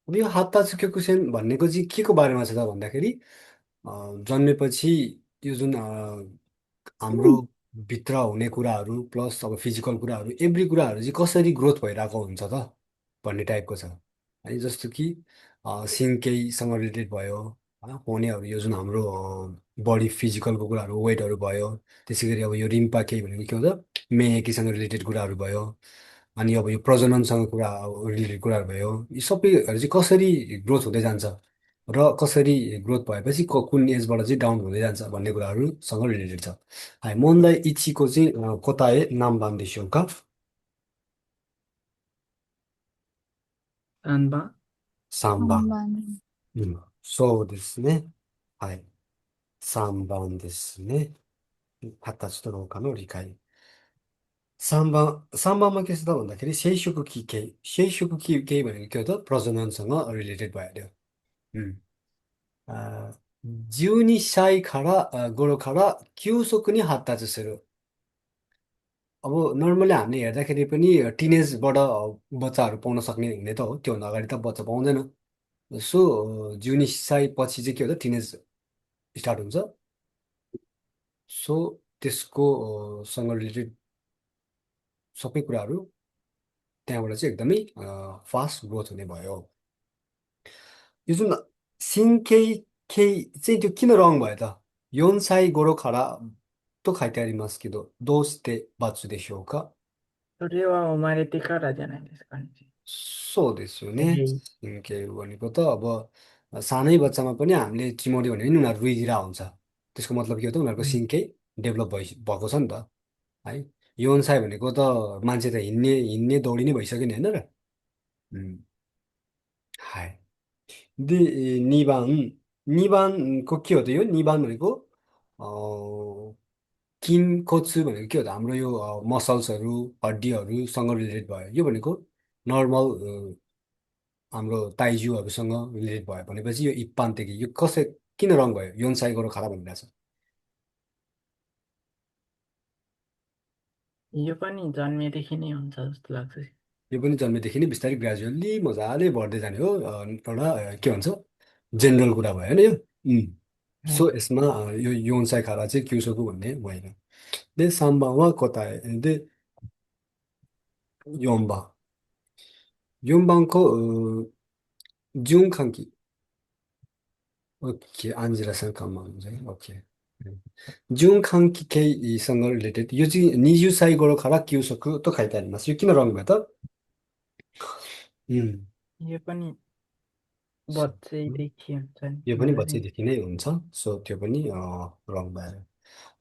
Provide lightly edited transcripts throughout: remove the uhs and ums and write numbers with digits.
अब यो हात्ताचुकेको भनेको चाहिँ के को बारेमा छ त भन्दाखेरि जन्मेपछि यो जुन हाम्रो भित्र हुने कुराहरू प्लस अब फिजिकल कुराहरू एभ्री कुराहरू चाहिँ कसरी ग्रोथ भइरहेको हुन्छ त भन्ने टाइपको छ है। जस्तो कि सिङ केहीसँग रिलेटेड भयो होइन, हुनेहरू यो जुन हाम्रो बडी फिजिकलको कुराहरू वेटहरू भयो। त्यसै गरी अब यो रिम्पा केही भनेको के हुन्छ मेहेकीसँग रिलेटेड कुराहरू भयो। अनि अब यो प्रजननसँग रिलेटेड कुराहरू भयो। यी सबैहरू चाहिँ कसरी ग्रोथ हुँदै जान्छ र कसरी ग्रोथ भएपछि कुन एजबाट चाहिँ डाउन हुँदै जान्छ भन्ने कुराहरूसँग रिलेटेड छ। हाई मोन्दाई इचीको चाहिँ कोताए नाम बान्दैछु का 3番。3番。3番。うん、そうですね。はい。3番ですね。発達と老化の理解。3番मा के छ त भन्दाखेरि生殖器系。生殖器系भनेको के हो त प्रजननसँग रिलेटेड भइहाल्यो। उम्, 12歳から頃から急速に発達する。अब नर्मली हामीले हेर्दाखेरि पनि टिनेजबाट बच्चाहरू पाउन सक्ने हुने त हो। त्योभन्दा अगाडि त बच्चा पाउँदैन। सो 12歳पछि चाहिँ के हो त टिनेज स्टार्ट हुन्छ। सो त्यसको सँग रिलेटेड सबै कुराहरू त्यहाँबाट चाहिँ एकदमै फास्ट ग्रोथ हुने भयो। यो जुन सिन्केई केही चाहिँ त्यो किन रङ भयो त4歳頃からと書いてありますけど、どうして×でしょうか。それは生まれてからじゃないですかね。そうですよね。はい。सिन्के भनेको त अब सानै बच्चामा पनि हामीले चिमोडी भन्यो भने उनीहरू रुइदिरहेको हुन्छ। त्यसको मतलब के हो त उनीहरूको うん。सिन्के डेभलप भएको छ नि त है। 4歳भनेको त मान्छे त हिँड्ने हिँड्ने दौडिने भइसक्यो नि होइन र। उम्, はい。で、2番。2番को के हो त यो 2番भनेको किन कोत्सु भनेको के हो त हाम्रो यो मसल्सहरू हड्डीहरूसँग रिलेटेड भयो। यो भनेको नर्मल हाम्रो ताइजुहरूसँग रिलेटेड भयो भनेपछि यो इप्पान्तेकी यो किन रङ भयो योन्साई गोरो खारा भनिरहेछ। यो पनि जन्मेदेखि नै हुन्छ जस्तो लाग्छ। यो पनि जन्मेदेखि नै बिस्तारै ग्रेजुअल्ली मजाले बढ्दै जाने हो। एउटा के भन्छ जेनरल कुरा भयो होइन यो। सो はい。यसमा यो योन्साई खारा चाहिँ क्युसोकु भन्ने भएन।で、3番は答え。で、4番。4番循環器。ओके आन्जिलासँग कममा हुन्छ है ओके循環器系सँग रिलेटेड यो चाहिँ 20歳頃から休息と書いてあります。यो किन रङ भयो त उम्, यो पनि सो, बच्चैदेखि हुन्छ नि यो पनि मलाई नै। बच्चैदेखि नै हुन्छ। सो त्यो पनि रङ भयो।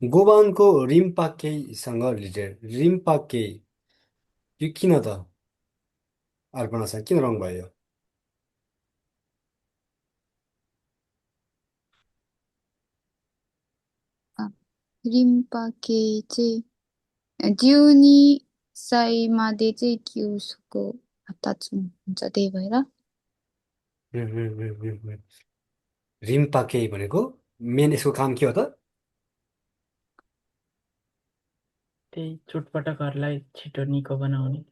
गोबानको रिम्पाकेसँग रिलेटेड रिम्पाके यो किन त अर्पणासँग किन रङ भयो।あ、リンパ系चाहिँ 12歳までचाहिँ急速発達हुन्छ त्यही भएर। रिम्पाके भनेको मेन यसको काम के हो त त्यही चोटपटकहरूलाई छिटो निको बनाउने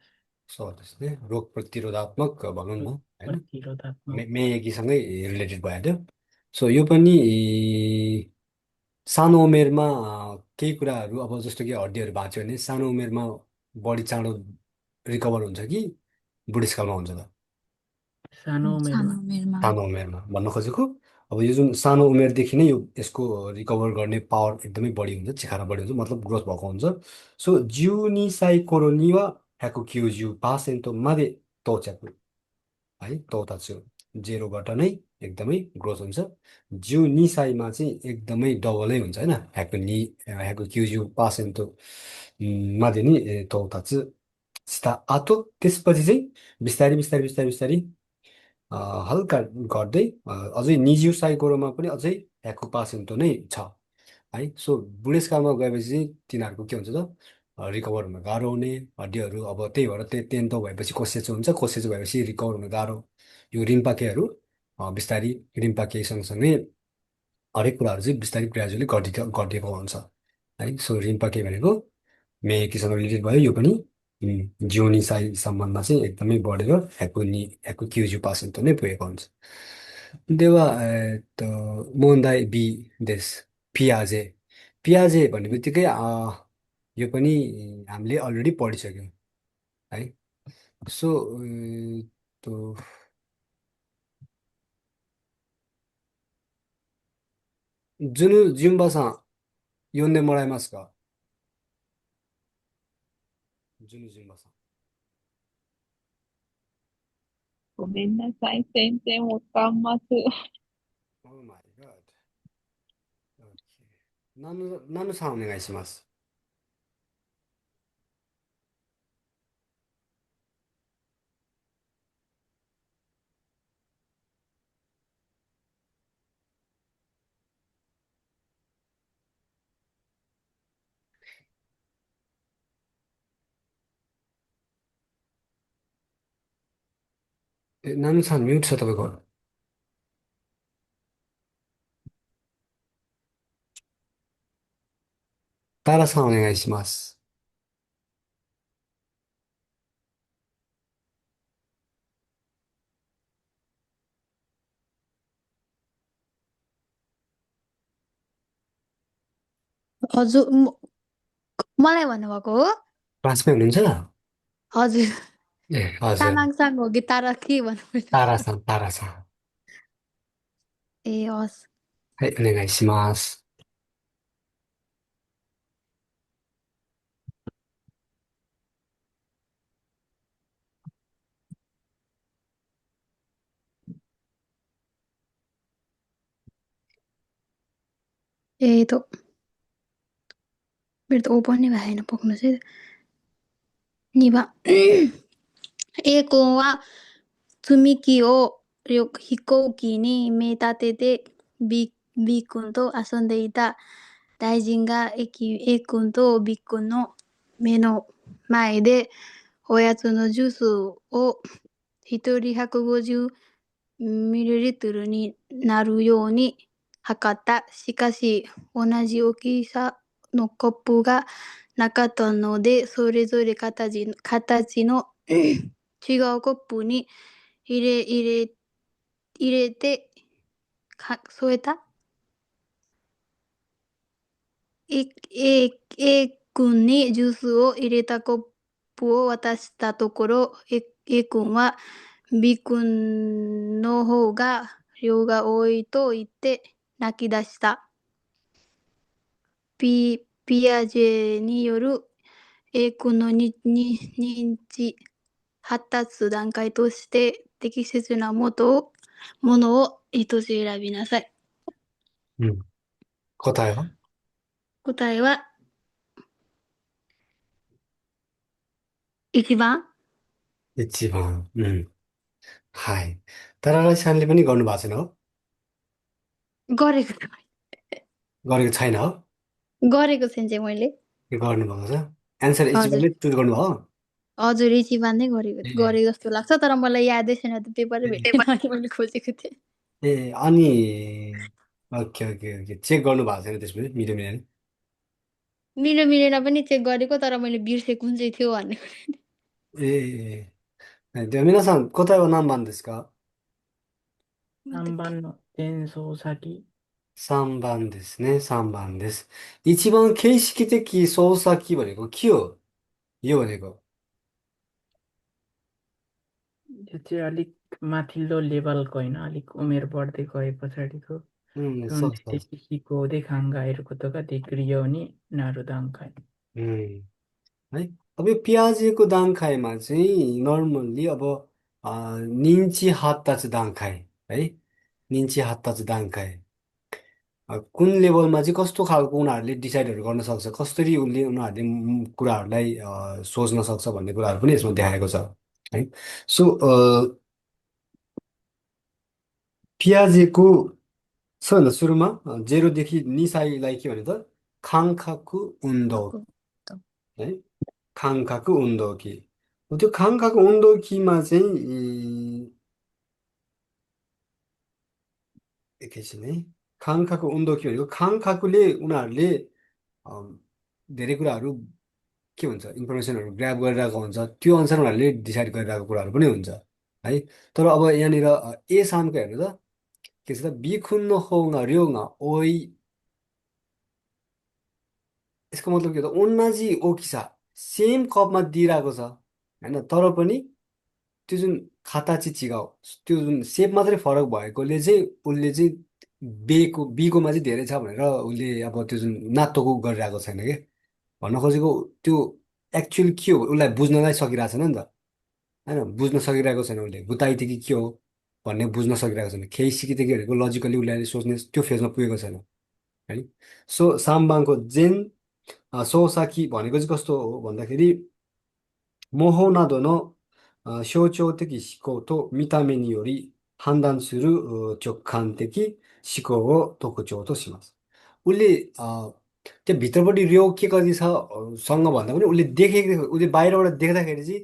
सो त्यसले रोग प्रतिरोधात्मक भनौँ न रोग होइन प्रतिरोधात्मक। मेयकीसँगै रिलेटेड भइहाल्यो। सो यो पनि सानो उमेरमा केही कुराहरू अब जस्तो कि हड्डीहरू भाँच्यो भने सानो उमेरमा बढी चाँडो रिकभर हुन्छ कि बुढेसकालमा हुन्छ त सानो सानो उमेरमा। उमेरमा। सानो उमेरमा भन्न खोजेको। अब यो जुन सानो उमेरदेखि नै यसको रिकभर गर्ने पावर एकदमै बढी हुन्छ चिखारा बढी हुन्छ मतलब ग्रोथ भएको हुन्छ। सो 12歳頃には190%まで到着है तौता छु जेरोबाट नै एकदमै ग्रोथ हुन्छ। 12歳मा चाहिँ एकदमै डबलै हुन्छ होइन190%までに到達した後त्यसपछि चाहिँ बिस्तारै बिस्तारै बिस्तारै बिस्तारै हल्का गर्दै अझै 20歳頃मा पनि अझै 100% नै छ है। सो बुढेसकालमा गएपछि चाहिँ तिनीहरूको के हुन्छ त रिकभर हुन गाह्रो हुने हड्डीहरू अब त्यही भएर तेन्तो भएपछि कोसेचो हुन्छ कोसेचो भएपछि रिकभर हुन गाह्रो। यो रिम्पाकेहरू बिस्तारी रिम्पाके सँगसँगै हरेक कुराहरू चाहिँ बिस्तारै ग्रेजुअली घटिएको हुन्छ है। सो रिम्पाके भनेको मेकिसँग रिलेटेड भयो यो पनि 12歳सम्ममा चाहिँ एकदमै बढेर 190% नै पुगेको हुन्छ।では、問題 B です。ピアジェ。पियाजे भन्ने बित्तिकै यो पनि हामीले अलरेडी पढिसक्यौँ है। सो जुनु जिम्बाさん、呼んでもらえますか？ジュヌジンバさん。ごめんなさい。全然わかんます。Oh my God。OK。ナヌさんお願いします。ナヌさんミュートしたとこ。タラさんお願いします。हजुर मलाई भन्नुभएको हो? क्लासमै हुनुहुन्छ? हजुर ए हजुर। तामाङसँग हो कि तारा के भन्नुपर्छ? タラさん。ए हस्। はい、お願いします。मेरो त ओपन नै भएन पुग्नुहोस् है। 2番 A 君は積み木を飛行機に見立てて B 君と遊んでいた。大臣が A 君と B 君の目の前でおやつのジュースを一人 150ml になるように測った。しかし同じ大きさのコップがなかったので、それぞれ形の違うコップに入れて添えた。A 君にジュースを入れたコップを渡したところ、A 君は B 君の方が量が多いと言って泣き出した。ピアジェによる A 君の認知発達段階として適切なものを一つ選びなさい。うん。答えは？答えは1番。1番。はい。タララさんले पनि गर्नु भएको छैन हो? गरेको गरेको छैन हो? गरेको छैन चाहिँ मैले। यो गर्नुभएको छ? एन्सर 1 हजुर नै चुज गर्नुभयो? हजुर 1番नै ए गरे जस्तो लाग्छ, तर मलाई यादै छैन, त पेपरै भेटेन अनि मैले खोजेको थिएँ। अनि ओके ओके ओके चेक गर्नु भएको छैन त्यसपछि मिल्यो मिलेन? मिलेन पनि चेक गरेको, तर मैले बिर्सेँ कुन चाहिँ थियो भन्ने कुरा। では皆さん答えは何番ですか？3番の転送先。3番ですね。3番です。一番形式的操作キーभनेको के हो? यो भनेको यो चाहिँ अलिक माथिल्लो लेभलको होइन, अलिक उमेर बढ्दै गए पछाडिको जुनそうそう。देखि सिकाउँदै खाङ्गाहरूことができるようになる段階。है अब यो पियाजेको दाङखाइमा चाहिँ नर्मल्ली अब निन्ची हात्ताच दाङखाइ है निन्ची हात्ताच दाङखाइ कुन लेभलमा चाहिँ कस्तो खालको उनीहरूले डिसाइडहरू गर्न सक्छ कसरी उनीहरूले कुराहरूलाई सोच्न सक्छ भन्ने कुराहरू पनि यसमा देखाएको छ है सो पियाजेको सबभन्दा सुरुमा 0देखि निसाईलाई के भने त खाङखाकु उन्दो है खाङखाको उन्दोकी त्यो खाङखाको उन्दोकीमा चाहिँ एकैछिन है खाङखाको उन्दोकी भनेको खाङखाकुले उनीहरूले धेरै कुराहरू के हुन्छ इन्फर्मेसनहरू ग्राब गरिरहेको हुन्छ त्यो अनुसार उनीहरूले डिसाइड गरिरहेको कुराहरू पनि हुन्छ है। तर अब यहाँनिर ए सामको हेर्नु त के छ त बिखुन्न होङ र्योङ ओइ यसको मतलब के हो त ओन्नाजी ओकिसा सेम कपमा दिइरहेको छ होइन तर पनि त्यो जुन खाता चाहिँ चिगाउ त्यो जुन सेप मात्रै फरक भएकोले चाहिँ उसले चाहिँ बीकोमा चाहिँ धेरै छ भनेर उसले अब त्यो जुन नात्तोको गरिरहेको छैन कि भन्न खोजेको त्यो एक्चुअल के हो उसलाई बुझ्नलाई सकिरहेको छैन नि त होइन बुझ्न सकिरहेको छैन उसले गुताइदेखि के हो भन्ने बुझ्न सकिरहेको छैन केही सिकिदेखि भनेको लजिकली उसले अहिले सोच्ने त्यो फेजमा पुगेको छैन है। सो साम्बाङको जेन सोसाकी भनेको चाहिँ कस्तो हो भन्दाखेरि模倣などの象徴的思考と見た目により判断する直感的思考を特徴とします。उसले त्यो भित्रपट्टि र्यो के कति छ सँग भन्दा पनि उसले देखेको उसले बाहिरबाट देख्दाखेरि चाहिँ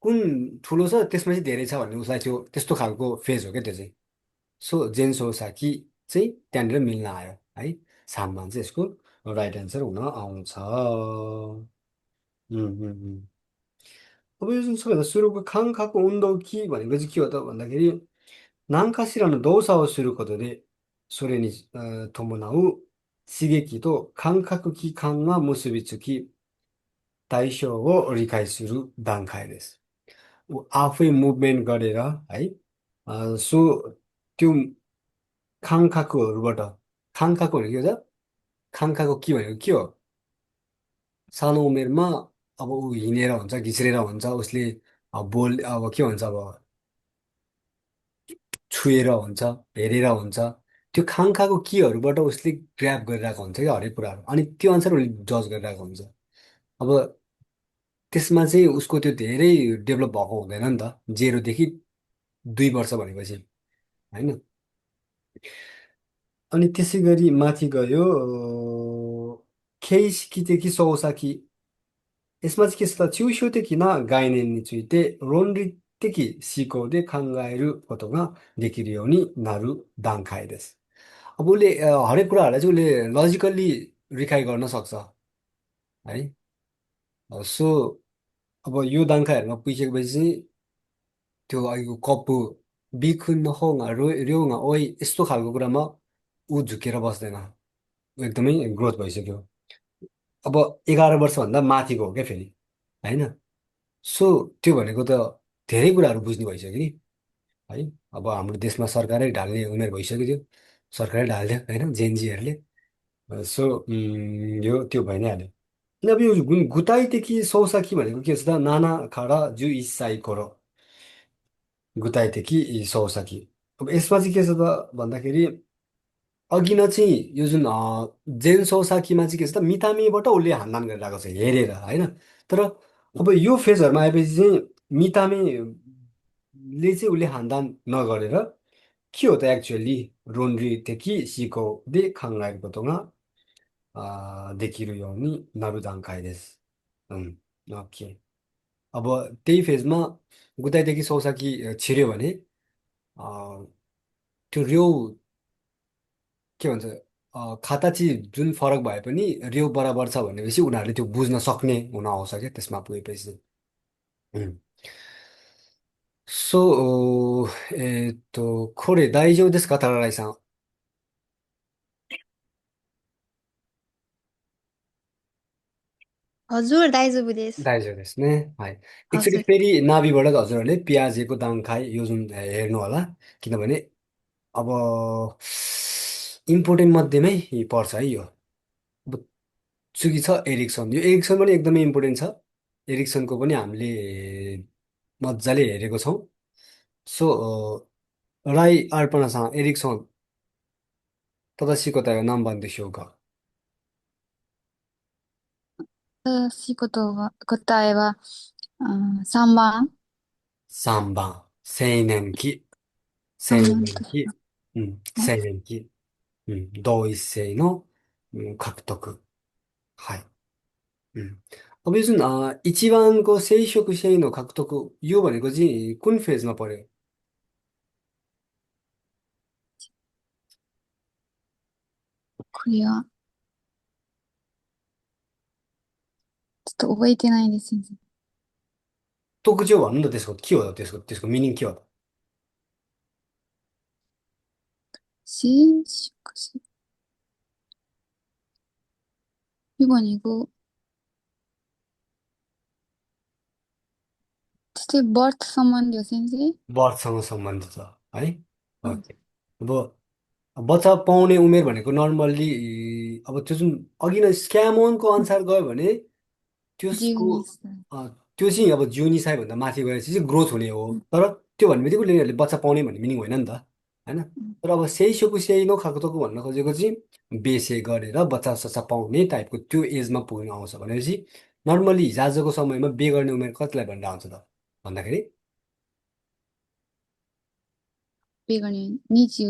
कुन ठुलो छ त्यसमा चाहिँ धेरै छ भन्ने उसलाई त्यो त्यस्तो खालको फेज हो क्या त्यो चाहिँ। सो जेन सोसाकी चाहिँ त्यहाँनिर मिल्न आयो है। साममा चाहिँ यसको राइट एन्सर हुन आउँछ। अब यो जुन सबैभन्दा सुरुको खाङखाको उन्दौकी भनेको चाहिँ के हो त भन्दाखेरि नाङकासिरानो दौसाओ सुरुकोतोでそれに伴う刺激と感覚器官が結びつき対象を理解する段階です。आफै मुभमेन्ट गरेर है सो त्यो खाङखाकोहरूबाट खाङखाको भनेको के हो त खाङखाको के भनेको के हो सानो उमेरमा अब ऊ हिँडेर हुन्छ घिच्रेर हुन्छ उसले बोल अब के भन्छ अब छुएर हुन्छ हेरेर हुन्छ त्यो खाङखाको केहरूबाट उसले ग्राप गरिरहेको हुन्छ क्या हरेक कुराहरू अनि त्यो अनुसार उसले जज गरिरहेको हुन्छ। अब त्यसमा चाहिँ उसको त्यो धेरै डेभलप भएको हुँदैन नि त 0 देखि 2 वर्ष भनेपछि होइन। अनि त्यसै गरी माथि गयो केइसिकीदेखि सौसाकी यसमा चाहिँ के छ त抽象的な概念について論理的思考で考えることができるようになる段階です。अब उसले हरेक कुराहरूलाई चाहिँ उसले लजिकल्ली रिकाइ गर्न सक्छ है। सो अब यो दाङ्खाहरूमा पुगिसकेपछि चाहिँ त्यो अहिलेको कप्पु बिखुन्न होङा र्योङा ओइ यस्तो खालको कुरामा ऊ झुकेर बस्दैन ऊ एकदमै ग्रोथ भइसक्यो। अब 11 वर्षभन्दा माथिको हो क्या फेरि होइन। सो त्यो भनेको त धेरै कुराहरू बुझ्ने भइसक्यो नि है। अब हाम्रो देशमा सरकारै ढाल्ने उमेर भइसक्यो थियो सरकारै ढाल्थ्यो होइन जेएनजीहरूले। सो यो त्यो भइ नै हाल्यो। अनि अब यो गुताइदेखि सौसाकी भनेको के छ त नाना खाडा जु इसाई कोरो गुताइदेखि सौसाकी अब यसमा चाहिँ के छ त भन्दाखेरि अघि न चाहिँ यो जुन जेन सौसाकीमा चाहिँ के छ त मितामीबाट उसले हान्दान गरिरहेको छ हेरेर होइन। तर अब यो फेजहरूमा आएपछि चाहिँ मितामीले चाहिँ उसले हान्दान नगरेर के हो त एक्चुअली रोन्ड्रीदेखि सिकोで考えることができるようになる段階です。ओके अब त्यही फेजमा गुताइदेखि सौसाकी छिर्यो भने अ, त्यो र्यो के भन्छ खाता चाहिँ जुन फरक भए पनि र्यो बराबर छ भनेपछि उनीहरूले त्यो बुझ्न सक्ने हुन आउँछ क्या त्यसमा पुगेपछि। सो これ大丈夫ですかタラライさん。हजुर दाइजोबु देश大丈夫ですね。はい。एकचोटि हजुर फेरि नाभिबाट हजुरहरूले प्याजेको दाङ खाए यो जुन हेर्नु होला किनभने अब इम्पोर्टेन्ट मध्येमै पर्छ है यो। अब सुकी छ एरिक्सन यो एरिक्सन पनि एकदमै इम्पोर्टेन्ट छ एरिक्सनको पनि हामीले मजाले हेरेको छौँ। सो राई अर्पणासँग एरिक्सन 正しい答えは何番でしょうか。正しいことは、答えは、3番。3番青年期青3番と。年期青年期同一性の獲得はい。अब यो जुन इचिबानको सेइसोको सेइनो खाक्तोको यो भनेको चाहिँ कुन फेजमा पर्यो と覚えてないです、先生。特徴は何だですか？キーワードですか？ですか？ミーニングキーワード。伸縮性。यो भनेको त्यस्तै बर्थ सम्बन्धी हो सेन्से। बर्थसँग सम्बन्धित छ है। अँ, ओके। अब बच्चा पाउने उमेर भनेको नर्मल्ली अब त्यो जुन अघि नै स्क्यामोनको अनुसार गयो भने त्यसको जीवनी अ, त्यो चाहिँ अब जिउनिसाइभन्दा माथि गएपछि चाहिँ ग्रोथ हुने हो। तर त्यो भन्ने बित्तिकै उनीहरूले बच्चा पाउने भन्ने मिनिङ होइन नि त, होइन। तर अब सेइसोकु सेइनो खाकुतोकु भन्न खोजेको चाहिँ बेसे गरेर बच्चा सच्चा पाउने टाइपको त्यो एजमा पुग्न आउँछ भनेपछि नर्मली हिजोआजको समयमा बे गर्ने उमेर कतिलाई भनेर आउँछ त भन्दाखेरि बेगर्ने निजु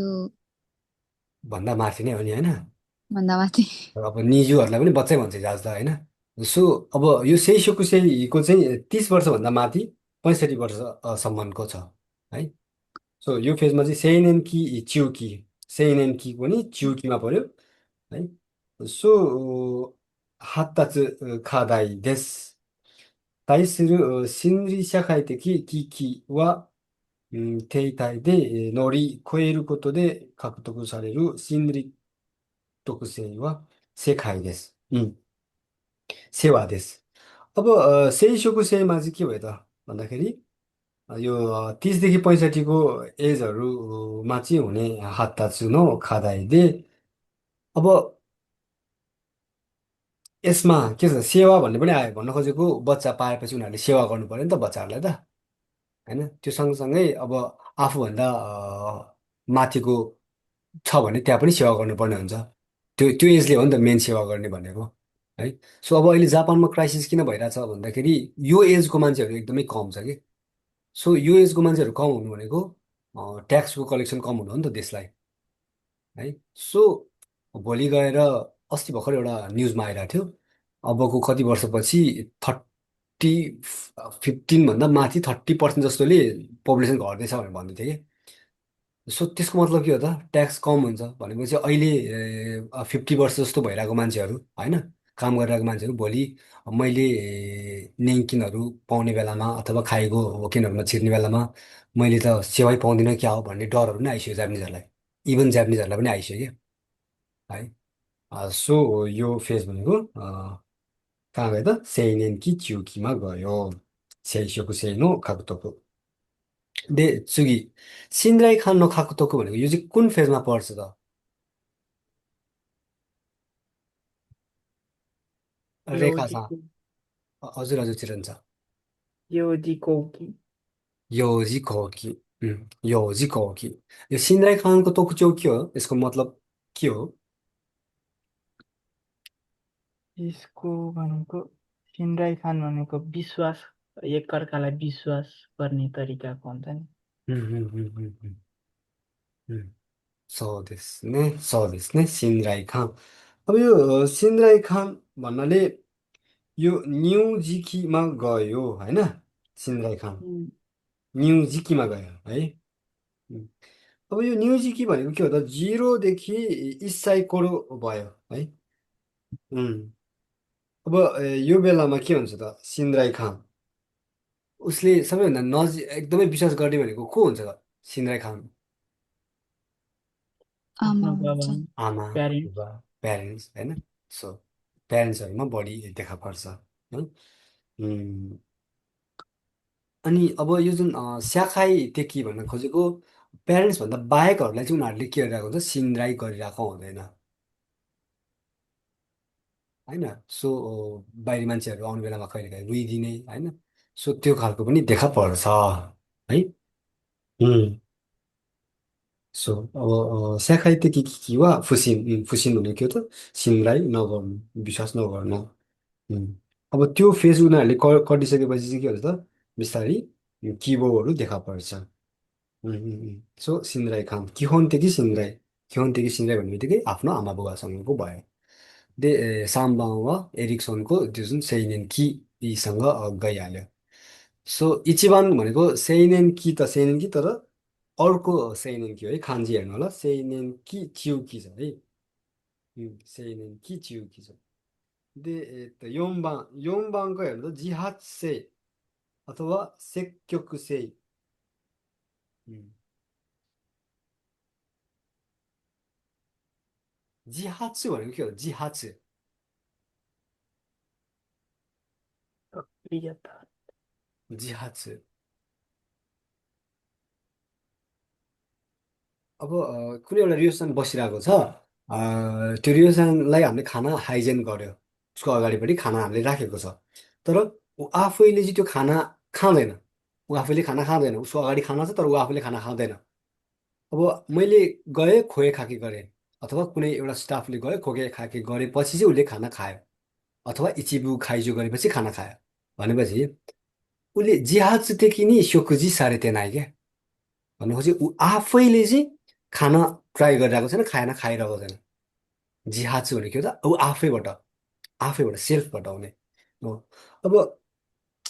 भन्दा माथि नै हो नि, होइन। भन्दा माथि। तर अब निजुहरूलाई पनि बच्चै भन्छ हिजोआज त, होइन। सो अब यो सेइसोकु सेइको चाहिँ 30 वर्षभन्दा माथि 65 वर्षसम्मको छ है। सो यो फेजमा चाहिँ सेइनेन कि चिउकी, सेइनेन कि पनि चिउकीमा पर्यो है। सो हात्ताच खादाई देस, 対する心理社会的危機は、停滞で乗り越えることで獲得される心理特性は世界です。सेवा देश। अब सेइसोको सेइमा चाहिँ के भयो त भन्दाखेरि यो 30 देखि 65को एजहरूमा चाहिँ हुने हात्ताचुनो खादाइले अब यसमा के छ सेवा भन्ने पनि आयो। भन्न खोजेको बच्चा पाएपछि उनीहरूले सेवा गर्नु पर्यो नि त बच्चाहरूलाई त, होइन। त्यो सँगसँगै अब आफूभन्दा माथिको छ भने त्यहाँ पनि सेवा गर्नुपर्ने हुन्छ। त्यो त्यो एजले हो नि त मेन सेवा गर्ने भनेको है। सो अब अहिले जापानमा क्राइसिस किन भइरहेछ भन्दाखेरि यो एजको मान्छेहरू एकदमै कम छ कि। सो यो एजको मान्छेहरू कम हुनु भनेको ट्याक्सको कलेक्सन कम हुनु हो नि त देशलाई, है। सो भोलि गएर अस्ति भर्खर एउटा न्युजमा आइरहेको थियो अबको कति वर्षपछि 15भन्दा माथि 30% जस्तोले पपुलेसन घट्दैछ भनेर भन्दै थियो कि। सो त्यसको मतलब के हो त ट्याक्स कम हुन्छ भनेपछि अहिले 50 वर्ष जस्तो भइरहेको मान्छेहरू, होइन, काम गरिरहेको मान्छेहरू भोलि मैले नेङ्किनहरू पाउने बेलामा अथवा खाइको वकिनहरूमा छिर्ने बेलामा मैले त सेवै पाउँदिनँ क्या हो भन्ने डरहरू पनि आइसक्यो जापानिजहरूलाई। इभन जापानिजहरूलाई पनि आइसक्यो है। सो यो फेज भनेको कहाँ गयो त सेइनेन कि च्युकीमा गयो। सेइसोको सेइनो खाकुतोको दे सुगी सिनराई खान नखाकुतोको भनेको यो चाहिँ कुन फेजमा पर्छ त रेखा छ? योजिको हजुर हजुर चिरन्छ। योजिकोकी योजी कि योजी कि यो सिनराई खानको तोकुचो के हो? यसको मतलब के हो? यसको भनेको सिनराई खान भनेको विश्वास, एकअर्कालाई विश्वास गर्ने तरिकाको हुन्छ नि। うんうんうんうんうんうん。そうですね。信頼感。अब यो सिनराई भन्नाले यो न्यु जिकीमा गयो होइन। सिनराई खान न्यु जिकीमा गयो है। उम्. अब यो न्यु जिकी भनेको के हो त 0देखि इसाई कोडो भयो है। उम्. अब यो बेलामा के हुन्छ त सिनराई खान उसले सबैभन्दा एकदमै विश्वास गर्ने भनेको को हुन्छ त सिनराई खान? आफ्नो आमा बाबा हुन्छन्। आमा, प्यारेन्ट्स। बुबा, प्यारेन्ट्स, होइन। सो प्यारेन्ट्सहरूमा बढी देखा पर्छ है। उम्, अनि अब यो जुन स्याखाइ टेकी भन्न खोजेको प्यारेन्ट्सभन्दा बाहेकहरूलाई चाहिँ उनीहरूले के गरिरहेको हुन्छ सिनराई गरिरहेको हुँदैन, होइन। सो बाहिरी मान्छेहरू आउने बेलामा कहिलेकाहीँ रुइदिने, होइन। सो त्यो खालको पनि देखा पर्छ है। उम्, सो अब स्याखाइ टेकी कि वा फुसिन भनेको के हो त सिनराई नगर्नु, विश्वास नगर्नु। उम्. अब त्यो फेज उनीहरूले कटिसकेपछि चाहिँ के हुन्छ त बिस्तारै यो किबोहरू देखा पर्छ। सो सिनराई खाम किहोन तेकी सिनराई भन्ने बित्तिकै आफ्नो आमा बुबासँगको भयो। दे साम्बाङ वा एरिक्सनको त्यो जुन सेइनेन किसँग गइहाल्यो। सो इचिबान भनेको सेइनेन कि त सेइनेन कि तर अर्को सेइनेन कि हो है। खान्जी हेर्नु होला सेइनेन कि चिउकी छ है। सेइनेन कि चिउकी छ। で、4番。4番がやると、自発性、あとは積極性。うん、自発भनेको के हो? 自発。सक्रियता।自発。अब कुनै एउटा रियोसन बसिरहेको छ, त्यो रियोसनलाई हामीले खाना हाइजेन गर्यो, उसको अगाडिपट्टि खाना हामीले राखेको छ, तर ऊ आफैले चाहिँ त्यो खाना खाँदैन, ऊ आफैले खाना खाँदैन, उसको अगाडि खाना छ तर ऊ आफूले खाना खाँदैन। अब मैले गएँ खोए खाके गरेँ, अथवा कुनै एउटा स्टाफले गयो खोके खाके गरेपछि चाहिँ उसले खाना खायो, अथवा इचिबु खाइजु गरेपछि खाना खायो भनेपछि उसले जिहाजदेखि नि स्योकुजी सारेते नाइ क्या भनेपछि ऊ आफैले चाहिँ खान ट्राई गरिरहेको छैन, खाना खाइरहेको छैन। जिहाज भनेको के हो त? ऊ आफैबाट आफैबाट सेल्फबाट हुने हो। अब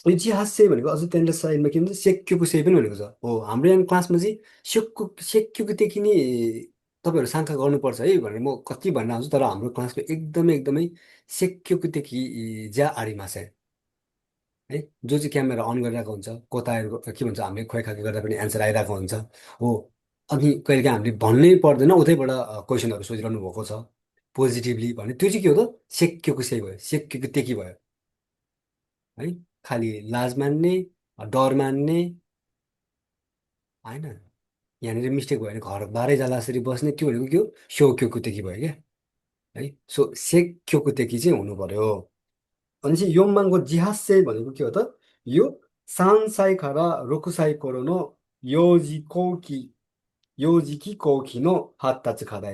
यो जिहाज चाहिँ भनेको अझ त्यहाँनिर साइडमा के भन्छ सेक्युको सेही पनि भनेको छ हो। हाम्रो यहाँ क्लासमा चाहिँ सेक्युकोदेखि नि तपाईँहरू शङ्का गर्नुपर्छ है भनेर म कति भन्न आउँछु, तर हाम्रो क्लासको एकदमै एकदमै सेक्युकोदेखि ज्या आडिमा छ है, जो चाहिँ क्यामेरा अन गरिरहेको हुन्छ, कोताहरूको के भन्छ हामीले खोइखाकी गर्दा पनि एन्सर आइरहेको हुन्छ हो। अनि कहिलेकाहीँ हामीले भन्नै पर्दैन उतैबाट क्वेसनहरू सोधिरहनु भएको छ पोजिटिभली भने, त्यो चाहिँ के हो त? सेक्युको सही भयो, सेक्युको टेकी भयो है। खालि लाज मान्ने, डर मान्ने होइन। यहाँनिर मिस्टेक भयो भने घर बाह्रै जाला जसरी बस्ने, त्यो भनेको के हो? स्योक्योको टेकी भयो क्या है। सो सेक्योको टेकी चाहिँ हुनु पर्यो। भनेपछि योमबाङको जिहाज चाहिँ भनेको के हो त? यो सानसाई खारा रोकुसाई कोरोनो योजी कोकी नो हात्ता चाहिँ खाँदा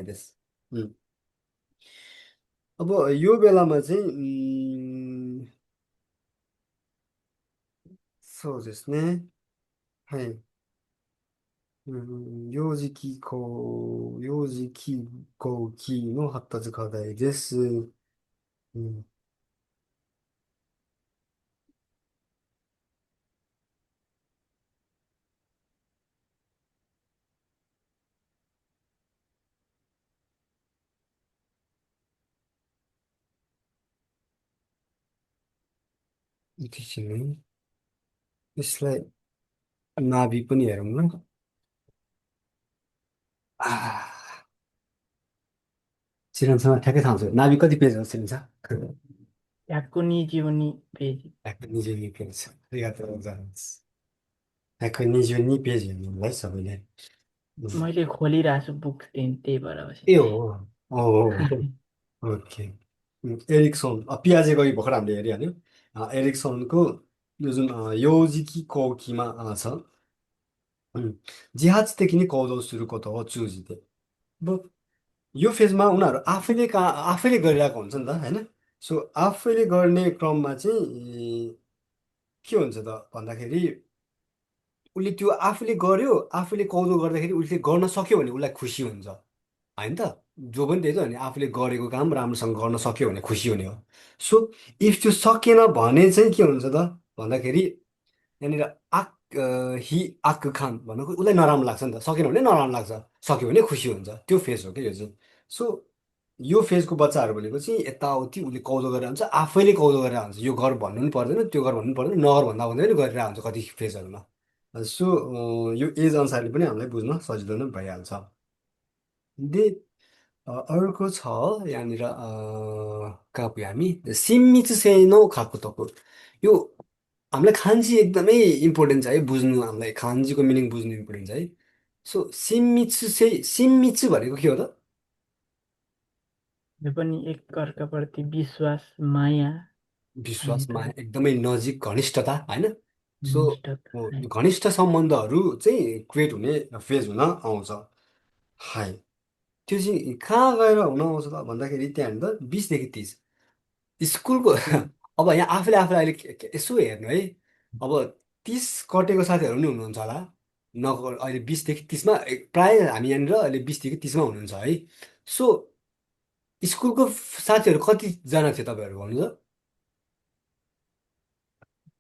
अब यो बेलामा चाहिँそうですね。はい。幼児期後期の発達課題です。うん。एकैछिन है। यसलाई नाभि पनि हेरौँ न। चिरन्समा ठ्याक्कै थाहा हुन्छ नाभि कति पेज हो चिरन्छ? 122ページ。122ページ。ありがとうございます。122ページहेर्नुलाई सबैले। मैले खोलिरहेको छु बुक त्यही भएर ए बसेँ। हो ओके। एरिक्सन पियाजेको अघि भर्खर हामीले हेरिहाल्यो। एरिक्सनको यो जुन योजिकी कौकीमा छ, जिहाजदेखि नै कौदो सुरुको त हो चुजिते। अब यो फेजमा उनीहरू आफैले गरिरहेको हुन्छ नि त होइन। सो आफैले गर्ने क्रममा चाहिँ के हुन्छ त भन्दाखेरि उसले त्यो आफूले गर्यो, आफूले कौदो गर्दाखेरि उसले गर्न सक्यो भने उसलाई खुसी हुन्छ होइन त? जो पनि त्यही त हो नि, आफूले गरेको काम राम्रोसँग गर्न सक्यो भने खुसी हुने हो। सो इफ त्यो सकेन भने चाहिँ के हुन्छ त भन्दाखेरि यहाँनिर हि आक खान भनेको उसलाई नराम्रो लाग्छ नि त, सकेन भने नराम्रो लाग्छ, सक्यो भने खुसी हुन्छ, त्यो फेज हो क्या यो चाहिँ। सो यो फेजको बच्चाहरू भनेको चाहिँ यताउति उसले कौदो गरेर हुन्छ, आफैले कौदो गरेर हुन्छ, यो गर भन्नु पनि पर्दैन, त्यो गर भन्नु पनि पर्दैन, नगर भन्दा भन्दै पनि गरिरहेको हुन्छ कति फेजहरूमा। सो यो एज अनुसारले पनि हामीलाई बुझ्न सजिलो नै भइहाल्छ। दे अर्को छ यहाँनिर कहाँ पुग्यो हामी? सिम्मिच सेनो खाएको तको। यो हामीलाई खान्जी एकदमै इम्पोर्टेन्ट छ है बुझ्नु, हामीलाई खान्जीको मिनिङ बुझ्नु इम्पोर्टेन्ट छ है। सो सिम्मिच भनेको के हो त? यो पनि एकअर्काप्रति विश्वास, माया, विश्वासमा अन्त एकदमै नजिक घनिष्ठता होइन। सो निष्ठता है। घनिष्ठ सम्बन्धहरू चाहिँ क्रिएट हुने फेज हुन आउँछ। हाई त्यो चाहिँ कहाँ गएर हुन आउँछ त भन्दाखेरि त्यहाँ त 20 देखि 30 स्कुलको अब यहाँ आफूले अहिले यसो हेर्नु है। अब 30 कटेको साथीहरू पनि हुनुहुन्छ होला, अहिले 20 देखि 30मा प्राय हामी यहाँनिर अहिले 20 देखि 30मा हुनुहुन्छ है। सो स्कुलको साथीहरू कतिजना थियो तपाईँहरू भन्नु त?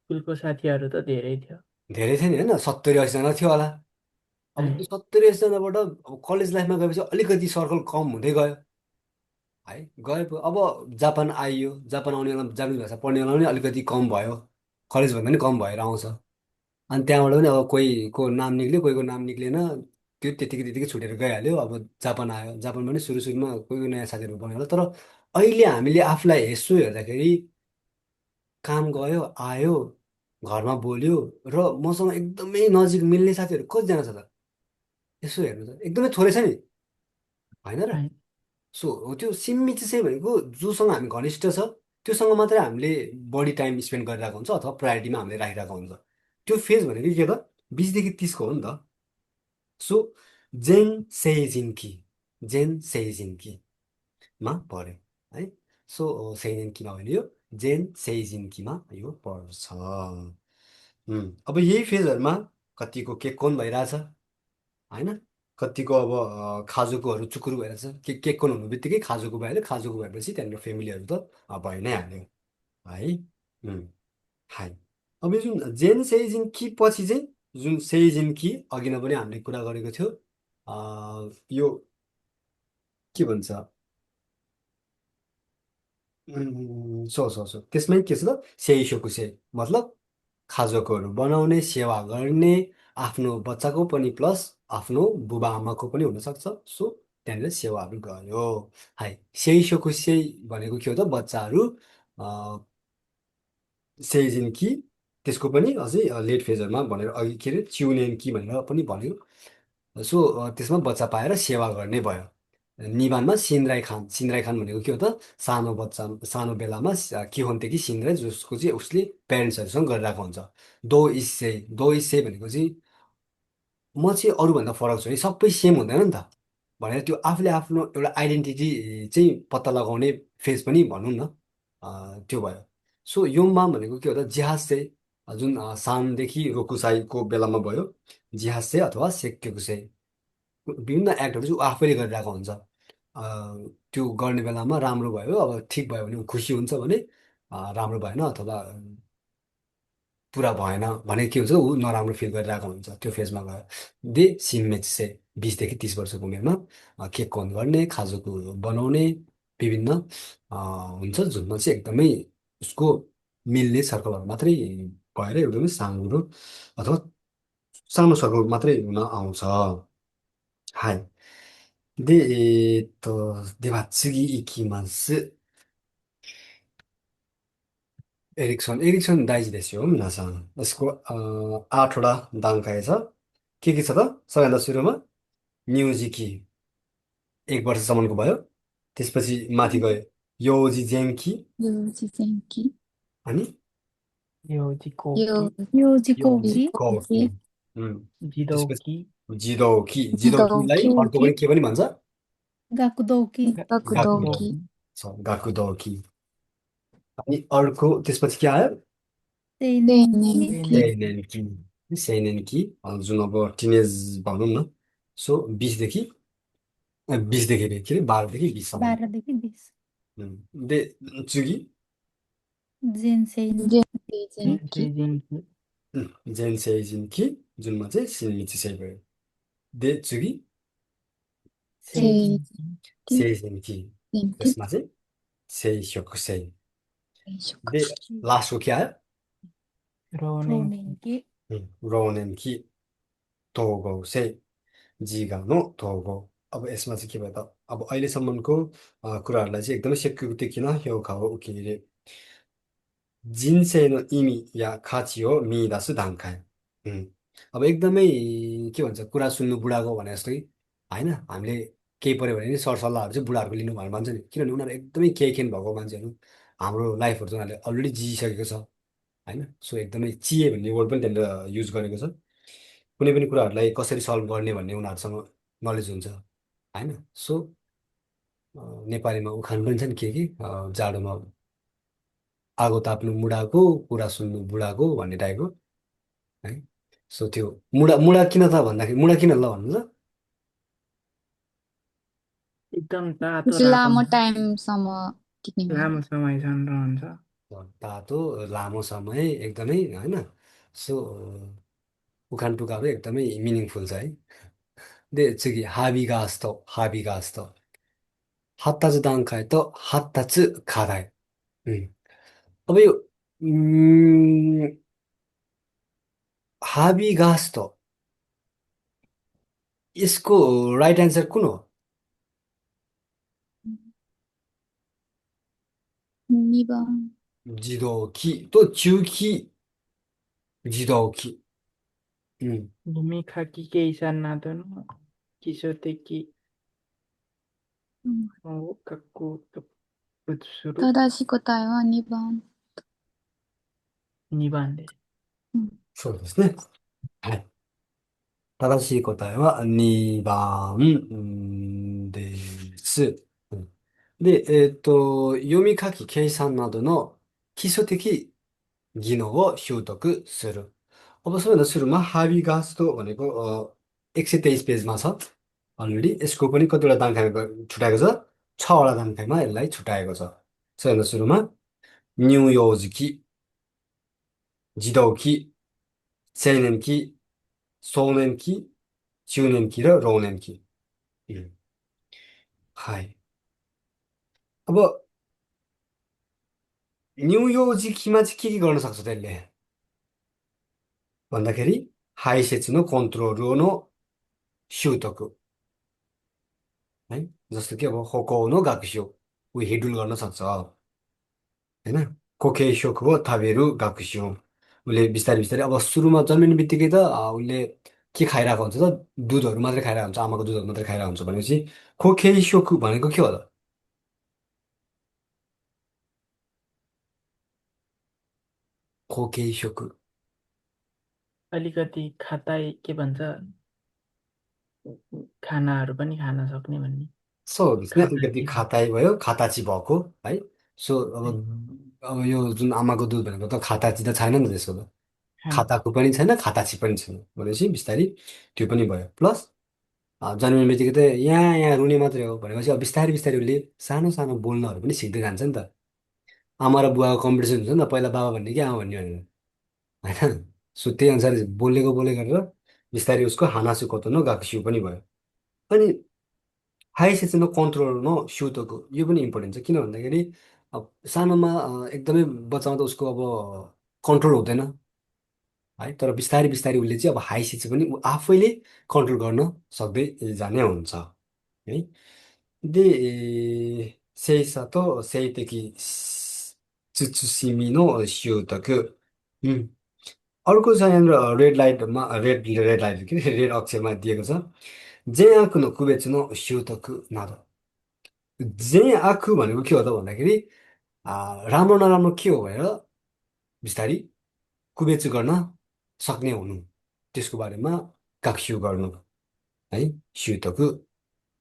स्कुलको साथीहरू त धेरै थियो। धेरै थियो नि होइन, 70-80जना थियो होला। अब है। त्यो 70-80जनाबाट अब कलेज लाइफमा गएपछि अलिकति सर्कल कम हुँदै गयो है गएपछि अब जापान आइयो, जापान आउनेवाला जापानिज भाषा पढ्नेवाला पनि अलिकति कम भयो, कलेजभन्दा पनि कम भएर आउँछ। अनि त्यहाँबाट पनि अब कोहीको नाम निक्ल्यो, कोहीको नाम निक्लेन, त्यो त्यतिकै त्यतिकै छुटेर गइहाल्यो। अब जापान आयो, जापानमा पनि सुरु सुरुमा कोही कोही नयाँ साथीहरू बन्यो होला, तर अहिले हामीले आफूलाई यसो हेर्दाखेरि काम गयो आयो, घरमा बोल्यो, र मसँग एकदमै नजिक मिल्ने साथीहरू कतिजना छ त? यसो हेर्नु त एकदमै थोरै छ नि, होइन र? है। सो हो त्यो सीमित चाहिँ भनेको जोसँग हामी घनिष्ठ छ त्योसँग मात्रै हामीले बढी टाइम स्पेन्ड गरिरहेको हुन्छ अथवा प्रायोरिटीमा हामीले राखिरहेको हुन्छ। त्यो फेज भनेको के त? 20 देखि 30को हो नि त। सो जेन सेइजिन्की, जेन सेइजिन्कीमा पऱ्यो है। सो सेइजिन्कीमा होइन, यो जेन सेइजिन्कीमा यो पर्छ। अब यही फेजहरूमा कतिको केक कोन भइरहेछ, होइन? कतिको अब खाजुकोहरू चुकुरु भइरहेछ, केक कोन हुनु बित्तिकै खाजुको भइहाल्यो, खाजुको भएपछि त्यहाँनिर फ्यामिलीहरू त भइ नै हाल्यो है। उम्, हाई। अब यो जुन जेन सेइजिन कि पछि चाहिँ जुन सेइजिन कि अघि नै पनि हामीले कुरा गरेको थियो, यो के भन्छ, त्यसमै के छ त? सेइसोकुसे मतलब खाजाकोहरू बनाउने, सेवा गर्ने, आफ्नो बच्चाको पनि प्लस आफ्नो बुबा आमाको पनि हुनसक्छ। सो त्यहाँनिर सेवाहरू गर्यो। हाई सेइसोकुसे भनेको के हो त? बच्चाहरू सेइजिन कि, त्यसको पनि अझै लेट फेजहरूमा भनेर अघि के अरे चिउनेन कि भनेर पनि भन्यो। सो त्यसमा बच्चा पाएर सेवा गर्ने भयो। निबानमा सिनराई खान, सिनराई खान भनेको के हो त? सानो बच्चा सानो बेलामा के हुन्थ्यो कि सिनराई, जसको चाहिँ उसले प्यारेन्ट्सहरूसँग गरिरहेको हुन्छ। दो इसे भनेको चाहिँ म चाहिँ अरूभन्दा फरक छु है, सबै सेम हुँदैन नि त भनेर त्यो आफूले आफ्नो एउटा आइडेन्टिटी चाहिँ पत्ता लगाउने फेज पनि भनौँ न, त्यो भयो। सो योमबाम भनेको के हो त? जिहाज चाहिँ जुन सानदेखि रोकुसाईको बेलामा भयो, जिहाज चाहिँ अथवा सेक्योकुसाई विभिन्न एक्टहरू चाहिँ ऊ आफैले गरिरहेको हुन्छ। त्यो गर्ने बेलामा राम्रो भयो, अब ठिक भयो भने ऊ खुसी हुन्छ भने, राम्रो भएन अथवा पुरा भएन भने के हुन्छ, ऊ नराम्रो फिल गरिरहेको हुन्छ त्यो फेजमा गयो। सिनमेच चाहिँ 20 देखि 30 वर्षको उमेरमा केक कन गर्ने, खाजाको बनाउने, विभिन्न हुन्छ जुनमा चाहिँ एकदमै उसको मिल्ने सर्कलहरू मात्रै भएर एकदमै सानो अथवा सानो सर्कल मात्रै हुन आउँछ।はい。で、では次行きます。エリクソン大事ですよ、皆さん。यसको 8वटा दाङ्काय छ। के छ त? सबैभन्दा सुरुमा न्युजिकी 1 वर्षसम्मको भयो। त्यसपछि माथि गयो योजी जेन्की, 幼児前期 अनि 幼児後期、幼児後 योजी 期 कौकी।児童 त्यसपछि 期、जिदोकी, 児童 जिदोकीलाई 期 अर्को पनि के पनि भन्छ? 学童期学童 गाकुदो, 期 गाकुदोकी। अनि अर्को त्यसपछि के आयो? 青 青 年 年 期 期、सेनेनकी, सेनेनकी जुन अब टिनेज भनौँ न। सो 20 देखि के अरे 12 देखि 20सम्म। 12 देखि 20 दे चुगी 全成人 जेन 全 सेइजिन 成人期、 जेन सेइजिन्की जुनमा चाहिँ सिनमिची सेइ भयो। दे चुगी 成人 सेइजिन 期、सेइजिन्की, त्यसमा चाहिँ सेइसोकुसेइ। दे लास्टको के आयो? 老 少 年 年期 रोनेनकी तोगो सेइ, जिगानो तोगो। अब यसमा चाहिँ के भयो त? अब अहिलेसम्मको कुराहरूलाई चाहिँ एकदमै सेक्युरिटी किन यो खाओ उकिरे जिन्सेनो इमी या खाची हो मिदासु धाङ्खाय। अब एकदमै के भन्छ, कुरा सुन्नु बुढाको भने जस्तै होइन, हामीले केही पऱ्यो भने नि सरसल्लाहहरू चाहिँ बुढाहरूको लिनु भनेर भन्छ नि, किनभने उनीहरू एकदमै केही भएको मान्छेहरू, हाम्रो लाइफहरू चाहिँ उनीहरूले अलरेडी जिइसकेको छ होइन। सो एकदमै चिए भन्ने वर्ड पनि त्यहाँनिर युज गरेको छ। कुनै पनि कुराहरूलाई कसरी सल्भ गर्ने भन्ने उनीहरूसँग नलेज हुन्छ होइन। सो नेपालीमा उखान पनि छ नि के जाडोमा आगो ताप्नु मुढाको, कुरा सुन्नु बुढाको भन्ने टाइपको है। सो त्यो मुढा मुढा किन त भन्दाखेरि, मुढा किन ल भन्नु त? एकदम तातो रातो लामो टाइमसम्म टिक्ने भयो लामो समयसम्म रहन्छ। तातो लामो समय एकदमै होइन। सो उखान टुक्काहरू एकदमै मिनिङफुल छ है। दे चाहिँ हाबी घाँस त, हाबी घाँस त 発達段階と発達課題。अब यो हाबी गास्तो यसको राइट एन्सर कुन हो? 2番。自動機と中期自動機。भूमि खाकी केही सान्नादो न किशोर学校と移する正しい答えは2番。2番です。そうですね。はい。正しい答えは2番です。で、読み書き、計算などの基礎的技能を習得する。अब सबैभन्दा सुरुमा हाबी गास्तो भनेको 123 पेजमा छ अलरेडी। यसको पनि कतिवटा段階मा छुट्याएको छ, 6वटा段階मा यसलाई छुट्याएको छ। सबैभन्दा सुरुमा 乳幼児期、児童期、青年期、壮年期、中年期र老年期।はい。अब 乳幼児期मा चाहिँ के गर्न सक्छ त्यसले भन्दाखेरि排泄のコントロールの習得。है जस्तो कि अब歩行の学習 हेडुल गर्न सक्छ होइन। कोकेशोक हो थाबेरु गाकुस्यो उसले बिस्तारै बिस्तारै अब सुरुमा जन्मिने बित्तिकै त उसले के खाइरहेको हुन्छ त दुधहरू मात्रै खाइरहेको हुन्छ, आमाको दुधहरू मात्रै खाइरहेको हुन्छ भनेपछि कोकेशोक भनेको के हो त? कोकेशोक अलिकति खाताइ के भन्छ खानाहरू पनि खान सक्ने भन्नेそうですね。अलिकति खाताची खाताइ भयो, खाताची भएको है। सो अब यो जुन आमाको दुध भनेको त खाताची त छैन नि त त्यसको त। खान खाताको पनि छैन, खाताची पनि छैन भनेपछि बिस्तारै त्यो पनि भयो। प्लस जन्मिने बित्तिकै त यहाँ यहाँ रुने मात्रै हो भनेपछि अब बिस्तारै बिस्तारै उसले सानो सानो बोल्नहरू पनि सिक्दै जान्छ नि त। आमा र बुवाको कम्पिटिसन हुन्छ नि त, पहिला बाबा भन्ने कि आमा भन्ने भनेर होइन। सो त्यही अनुसार बोलेको बोले गरेर बिस्तारै उसको हानासु कोतो गाक्स्यु पनि भयो। अनि हाई सेचनमा कन्ट्रोल न सिउतोको यो पनि इम्पोर्टेन्ट छ, किन भन्दाखेरि अब सानोमा एकदमै बच्चामा त उसको अब कन्ट्रोल हुँदैन है। तर बिस्तारै बिस्तारै उसले चाहिँ अब हाई सेच पनि ऊ आफैले कन्ट्रोल गर्न सक्दै जाने हुन्छ है।で、性差と性的慎みの習得。अर्को छ यहाँनिर रेड लाइट के रेड अक्षरमा दिएको छ। जे आँकुनो कुबेचुनो स्युतकु नादो। जे आँखु भनेको के हो त भन्दाखेरि राम्रो नराम्रो के हो भनेर बिस्तारी कुबेचु गर्न सक्ने हुनु, त्यसको बारेमा काक्स्यु गर्नु है, स्युतकु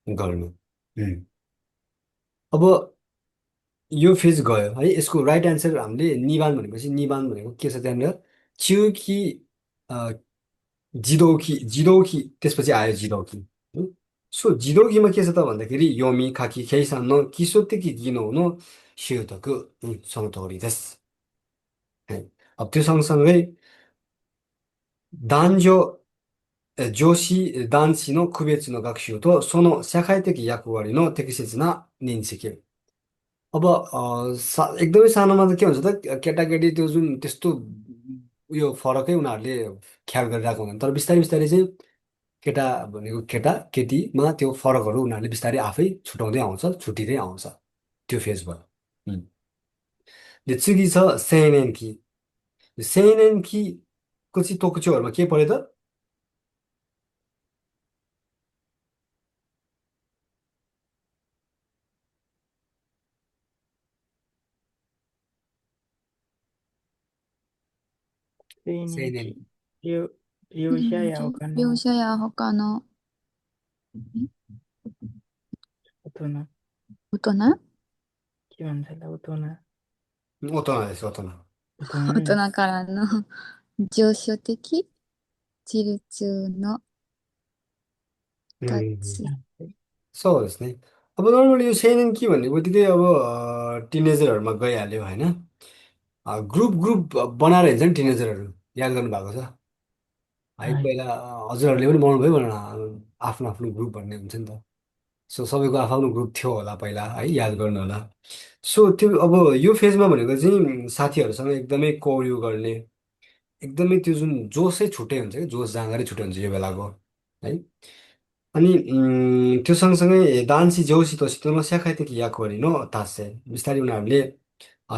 गर्नु। अब यो फेज गयो है। यसको राइट एन्सर हामीले निबान भनेपछि निबान भनेको के छ त्यहाँनिर चिउकी जिदौकी जिदौकी त्यसपछि आयो जिदौकी है। सो जिदौकीमा के छ त भन्दाखेरि योमी खाकी खेइसान न किसोतेकी गिनो न सिउतकु सनोतोरी देस है। अब त्यो सँगसँगै दान्जो 上司、男子の区別の学習とその社会的役割の適切な認識। अब एकदमै सानोमा त के हुन्छ त केटाकेटी त्यो जुन त्यस्तो उयो फरकै उनीहरूले ख्याल गरिरहेको हुँदैन, तर बिस्तारै बिस्तारै चाहिँ केटा भनेको केटा केटीमा त्यो फरकहरू उनीहरूले बिस्तारै आफै छुटाउँदै आउँछ, छुटिँदै आउँछ। त्यो फेज भयो।で次छ青年期。青年期को चाहिँ तोकुचोहरूमा के पऱ्यो त?青年期描写や他の描写や他の大大人के भन्छ होला大人です、大人。大人からの上昇的自立の形。そうですね। अब नर्मली यो सेनेन के भन्ने बित्तिकै अब टिनेजरहरूमा गइहाल्यो होइन। ग्रुप ग्रुप बनाएर हिँड्छ नि टिनेजरहरू, याद गर्नु भएको छ है। पहिला हजुरहरूले पनि बनाउनु भयो भनेर आफ्नो आफ्नो ग्रुप भन्ने हुन्छ नि त। सो सबैको आफ्नो ग्रुप थियो होला पहिला है, याद गर्नु होला। सो त्यो अब यो फेजमा भनेको चाहिँ साथीहरूसँग एकदमै कोअर्डिनेट गर्ने, एकदमै त्यो जुन जोसै छुट्टै हुन्छ कि, जोस जाँगरै छुट्टै हुन्छ यो बेलाको है। अनि त्यो सँगसँगै दान्सी झौसी तोसीの社会的役割の達成बिस्तारै उनीहरूले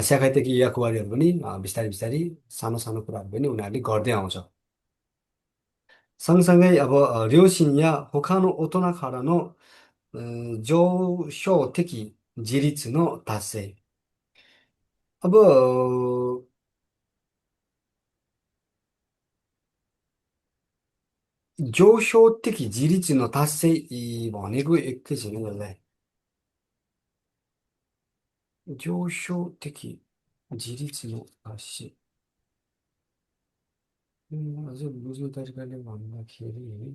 社会的役割पनि बिस्तारै बिस्तारै सानो सानो कुराहरू पनि उनीहरूले गर्दै आउँछ। सँगसँगै अब両親や他の大人からの上昇的自立の達成。अब上昇的自立の達成भनेको एकैछिन है यसलाई।上昇的自立の達成。अझ बुझ्ने तरिकाले भन्दाखेरि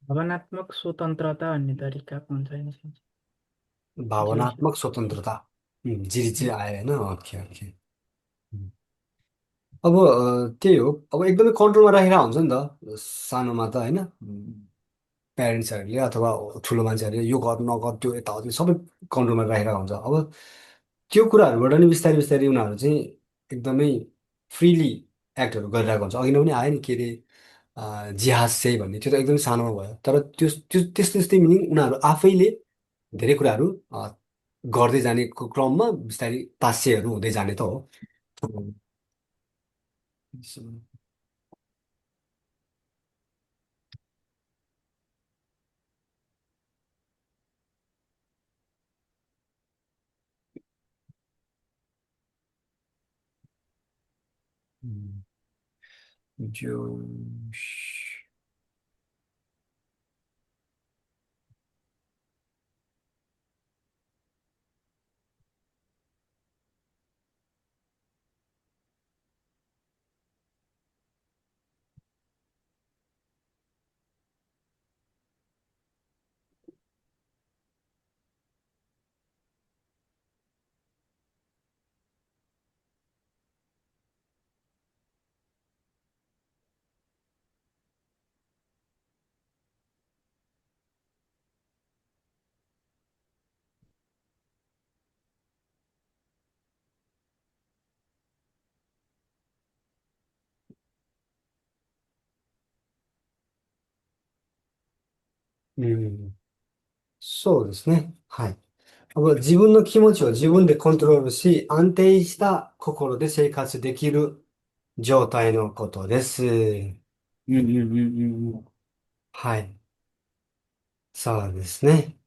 भावनात्मक स्वतन्त्रता भन्ने तरिकाको हुन्छ होइन सर? जोस भावनात्मक स्वतन्त्रता जिरी चाहिँ आयो होइन, ओके ओके। अब त्यही हो, अब एकदमै कन्ट्रोलमा राखेर हुन्छ नि त सानोमा त होइन, प्यारेन्ट्सहरूले अथवा ठुलो मान्छेहरूले यो गर नगर त्यो यताउति सबै कन्ट्रोलमा राखेर हुन्छ। अब त्यो कुराहरूबाट नि बिस्तारै बिस्तारै उनीहरू चाहिँ एकदमै फ्रिली एक्टहरू गरिरहेको हुन्छ। अघि नै पनि आयो नि के अरे जिहाज चाहिँ भन्ने, त्यो त एकदमै सानोमा भयो, तर त्यो त्यो त्यस्तै त्यस्तै मिनिङ उनीहरू आफैले धेरै कुराहरू गर्दै जानेको क्रममा बिस्तारै तास्यहरू हुँदै जाने त हो। जोसうん、そうですね。はい。自分の気持ちを自分でコントロールし、安定した心で生活できる状態のことです。うんうんうんうんうん。はい。そうですね。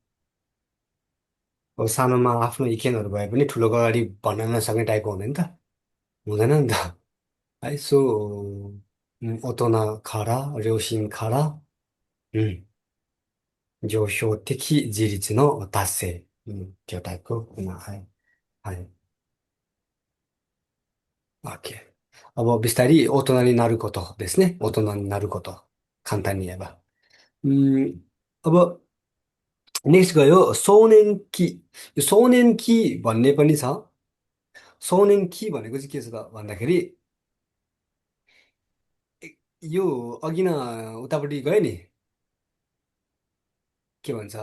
सानोमा आफ्नो इखेनहरू भए पनि ठुलोको अगाडि भन्न नसक्ने टाइपको हुँदैन त, हुँदैन नि त है। सो 大人から両親から、うん、上昇的自立の達成、त्यो टाइपकोはい。はい。OK。अब बिस्तारै大人になることですね。大人になること。簡単に言えば。अब नेक्स्ट गयो सौनेन की। यो सौनेन की भन्ने पनि छ। सौनेन की भनेको चाहिँ के छ त भन्दाखेरि यो अघि न उतापट्टि गयो नि, के भन्छ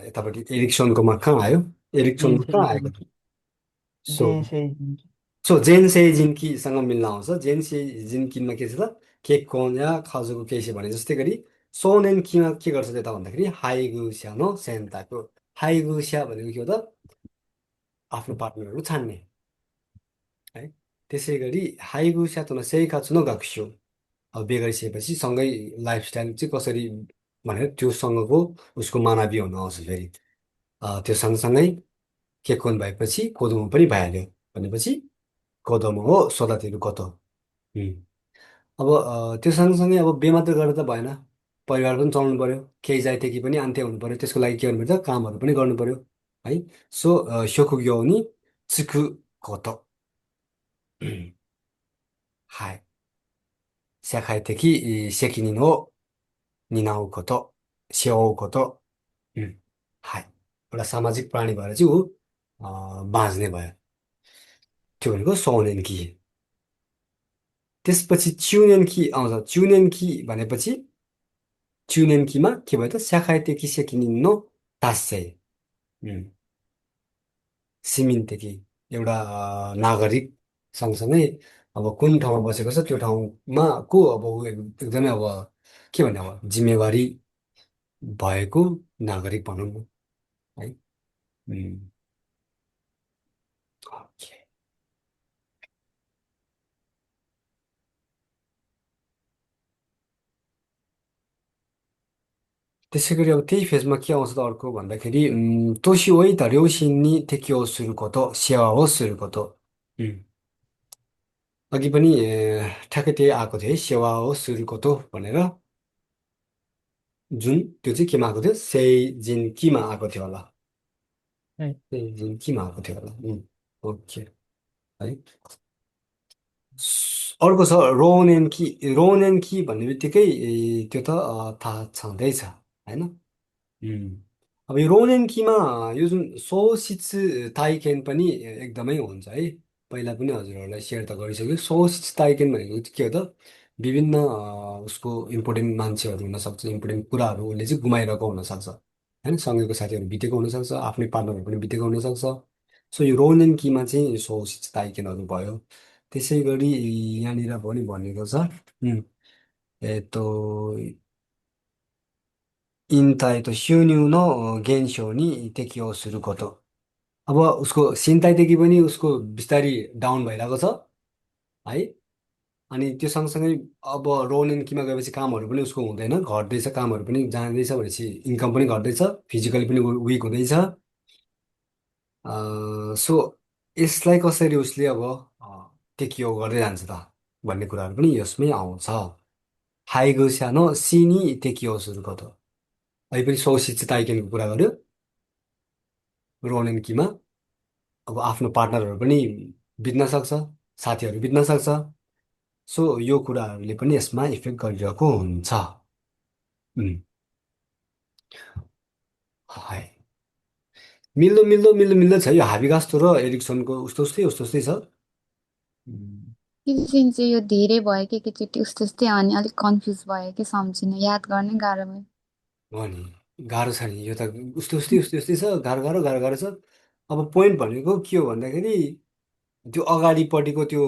यतापट्टि एरिक्सनको कहाँ आयो, एरिक्सनको जेन्से कहाँ आएको। सो जेन्से सो जेन्से जिन्कीसँग मिल्न आउँछ। जेन्से जिन्किनमा के छ त, केक या खाजुको केसी भने जस्तै गरी सोनेन किमा के गर्छ त भन्दाखेरि हाइगुस्या नो सेन्ताको। हाइगुस्या भनेको के हो त, आफ्नो पार्टनरहरू छान्ने है। त्यसै गरी हाइगुस्या त सेइकाचु नो गाकुस्यो, अब बिहे गरिसकेपछि सँगै लाइफस्टाइल चाहिँ कसरी भनेर त्योसँगको उसको मानवीय हुन आउँछ फेरि। त्यो सँगसँगै केकोन भएपछि कोदोमो पनि भइहाल्यो भनेपछि कोदोमो हो सोदातेरू कतो। अब त्यो सँगसँगै अब बिहे मात्रै गरेर त भएन, परिवार पनि चलाउनु पर्यो, केही जाइतेकी पनि आन्ते हुनु पर्यो, त्यसको लागि के गर्नु पर्छ, कामहरू पनि गर्नु पर्यो है। सो सोकुग्यो नि चिकु कोतो। はい。社会的責任を担うこと、背負うこと。はい। एउटा सामाजिक प्राणी भएर चाहिँ ऊ बाँच्ने भयो। त्यो भनेको सोनेनकी। त्यसपछि च्युनेनकी आउँछ। च्युनेनकी भनेपछि च्युनेनकीमा के भयो त स्याखाइतेकी सेकिनिन्नो तास्याइ। सिमिनदेखि एउटा नागरिक सँगसँगै अब कुन ठाउँमा बसेको छ त्यो ठाउँमा को अब ऊ एकदमै अब के भन्ने अब जिम्मेवारी भएको नागरिक भनौँ न है। उम्, ओके। त्यसै गरी अब त्यही फेजमा के आउँछ त अर्को भन्दाखेरि तोसी ओइ त ऱ्योसिन्नी टेक्यो सुरुकोतो सेवा हो सुरुकोतो। अघि पनि ठ्याक्कै त्यही आएको थियो है सेवा हो सुरुकोतो भनेर। जुन त्यो चाहिँ केमा आएको थियो सेइजिन किमा आएको थियो होला। है। सेइजिन किमा आएको थियो होला। ओके है। अर्को छ रोनेन्की। रोनेन्की भन्ने बित्तिकै त्यो त थाहा छँदैछ होइन। अब यो रोनेन्कीमा यो जुन सोसिच ताइकेन पनि एकदमै हुन्छ है। पहिला पनि हजुरहरूलाई सेयर त गरिसक्यो। सोसिच ताइकेन भनेको चाहिँ के हो त विभिन्न उसको इम्पोर्टेन्ट मान्छेहरू हुनसक्छ, इम्पोर्टेन्ट कुराहरू उसले चाहिँ गुमाइरहेको हुनसक्छ होइन। सँगैको साथीहरू बितेको हुनसक्छ, आफ्नै पार्टनरहरू पनि बितेको हुनसक्छ। सो यो रोनेन्कीमा चाहिँ सोसिच ताइकेनहरू भयो। त्यसै गरी यहाँनिर पनि भनेको छ एतो इन्ताइ त स्युन्यु न गेन्स्यो नि टेकियो सुरुको त। अब उसको सिन्ताइदेखि पनि उसको बिस्तारी डाउन भइरहेको छ है। अनि त्यो सँगसँगै अब रोनेन किमा गएपछि कामहरू पनि उसको हुँदैन, घट्दैछ, कामहरू पनि जाँदैछ भनेपछि इन्कम पनि घट्दैछ, फिजिकली पनि विक हुँदैछ। सो यसलाई कसरी उसले अब टेकियो गर्दै जान्छ त भन्ने कुराहरू पनि यसमै आउँछ। हाइगो सानो सिनी टेकियो सुरुको त। अहिले पनि सोसिच ताइकेनको कुरा गर्यो रोनेन किमा। अब आफ्नो पार्टनरहरू पनि बित्न सक्छ, साथीहरू बित्न सक्छ। सो यो कुराहरूले पनि यसमा इफेक्ट गरिरहेको हुन्छ। उम्, हाय मिल्दो मिल्दो मिल्दो मिल्दो छ यो हाबिगास्तो र एरिक्सनको उस्तो उस्तै उस्तो उस्तै छ। उम्, एकछिन चाहिँ यो धेरै भयो कि एकैचोटि उस्तो उस्तै अनि अलिक कन्फ्युज भयो कि सम्झिन याद गर्नै गाह्रो भयो। हो नि गाह्रो छ नि यो त उस्तो उस्तै उस्तै उस्तै छ, गाह्रो गाह्रो गाह्रो गाह्रो छ। अब पोइन्ट भनेको के हो भन्दाखेरि त्यो अगाडिपट्टिको त्यो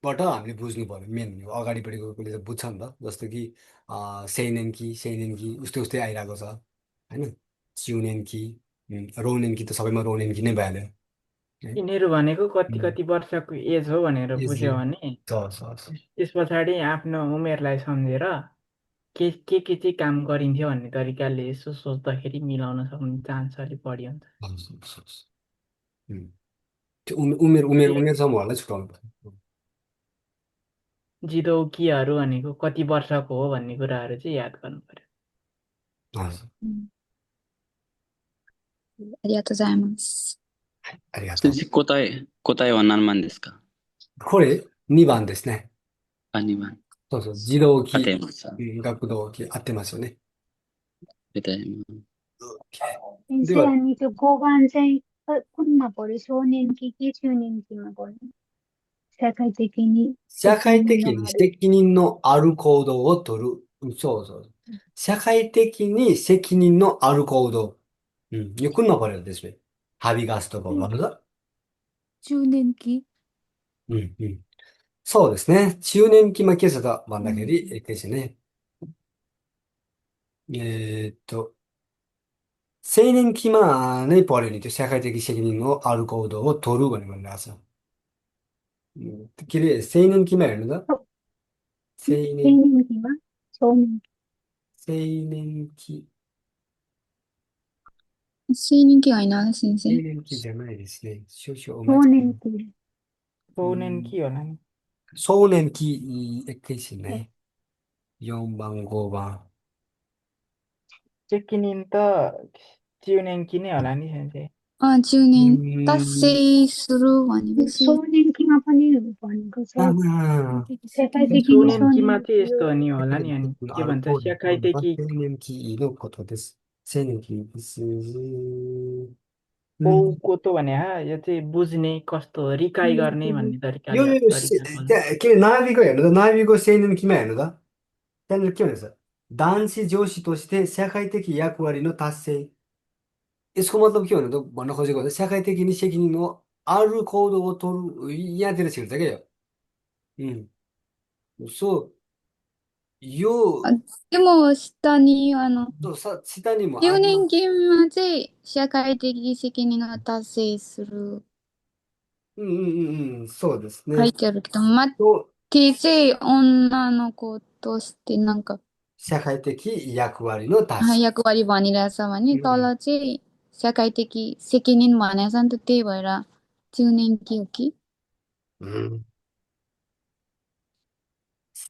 बाट हामीले बुझ्नु पर्यो। मेन भनेको अगाडिपट्टिकोले त बुझ्छ नि त। जस्तो कि सेइनेन कि उस्तै उस्तै आइरहेको छ होइन। चिउनेन कि रोनेन कि त सबैमा रोनेन कि नै भइहाल्यो है। यिनीहरू भनेको कति उम्, कति वर्षको एज हो भनेर यसले बुझ्यो भने हस् हस् त्यस पछाडि आफ्नो उमेरलाई सम्झेर के चाहिँ काम गरिन्थ्यो भन्ने तरिकाले यसो सोच्दाखेरि मिलाउन सक्ने चान्स अलिक बढी हुन्छ। हस् हस् हस्। उम्, त्यो उमेर उमेर जे उमेर समूहलाई छुट्याउनु पर्यो। जिदौकीहरू भनेको कति वर्षको हो भन्ने कुराहरू चाहिँ याद गर्नु पर्यो। हस्ありがとうございます。ありがとう。先生、答えは何番ですか？これ2番ですね。あ、2番。そうそう、自動当て機、ました。学童機合ってますよね。答えます。では、 अनि त्यो गोबान चाहिँ कुनमा पर्यो सोनेन्की कि च्युनेन्कीमा पर्यो सेकाइटेकी नि 社会 सेकिनी 的 नो に आरु 責任のある行動を取る。そうそう。社会的に責任のある行動。よくのこれですね。ハビガスとかがあるだ。中年期そうですね。中年期負けさだ。真ん中に、ですね。青年期まね、पऱ्यो नि त्यो社会的責任のある行動を取るभन्ने भनिरहेको छ। के अरे青年期まहेर्नु त।青年、 सेनिन्कीमा सोनेन्की 青年期。青年期होइन होला先生。青年期じゃないですね。少々お待ちください。 सोनेन्की पौनेन के होला नि 少年期एकैछिन है। 4番、5番。 चेकिनिन त चिउनेन कि नै होला नि सेन्से।中年達成するभनेपछि सोनेन्कीमा पनि भनेको छ सेकाइटेकी नि सुनेन्कीमा चाहिँ सोनेन्की यस्तो नि होला नि अनि के भन्छ स्याखाइतेकी 青年期のことです。青年期です。उम्, कोतो भने यो चाहिँ बुझ्ने कस्तो हो, रिकाइ गर्ने भन्ने यो तरिकाले यो तरिका खोज्नु। त्यहाँ के नाभीको हेर्नु त नाभीको सेनिन किमा हेर्नु त त्यहाँनिर के भनेछ दान्सी जोसी तोसिते स्याखाइतेकी याकुवारी नो तासे यसको मतलब के भन्नु त भन्न खोजेको हुन्छ स्याखाइतेकी नि सेकिनी नो आरु कौदो ओतोरु यहाँतिर छिर्छ क्या यो सो यो mo shita ni सिता नि म tuning game そうですね。と、社会的責任を達成する書いてあるけど、待って、女の子としてなんか、はい、役割バニラさんはね、社会的役割の達成。うん。तल चाहिँ社会的責任भनेर त त्यही भएर中年期よき うん。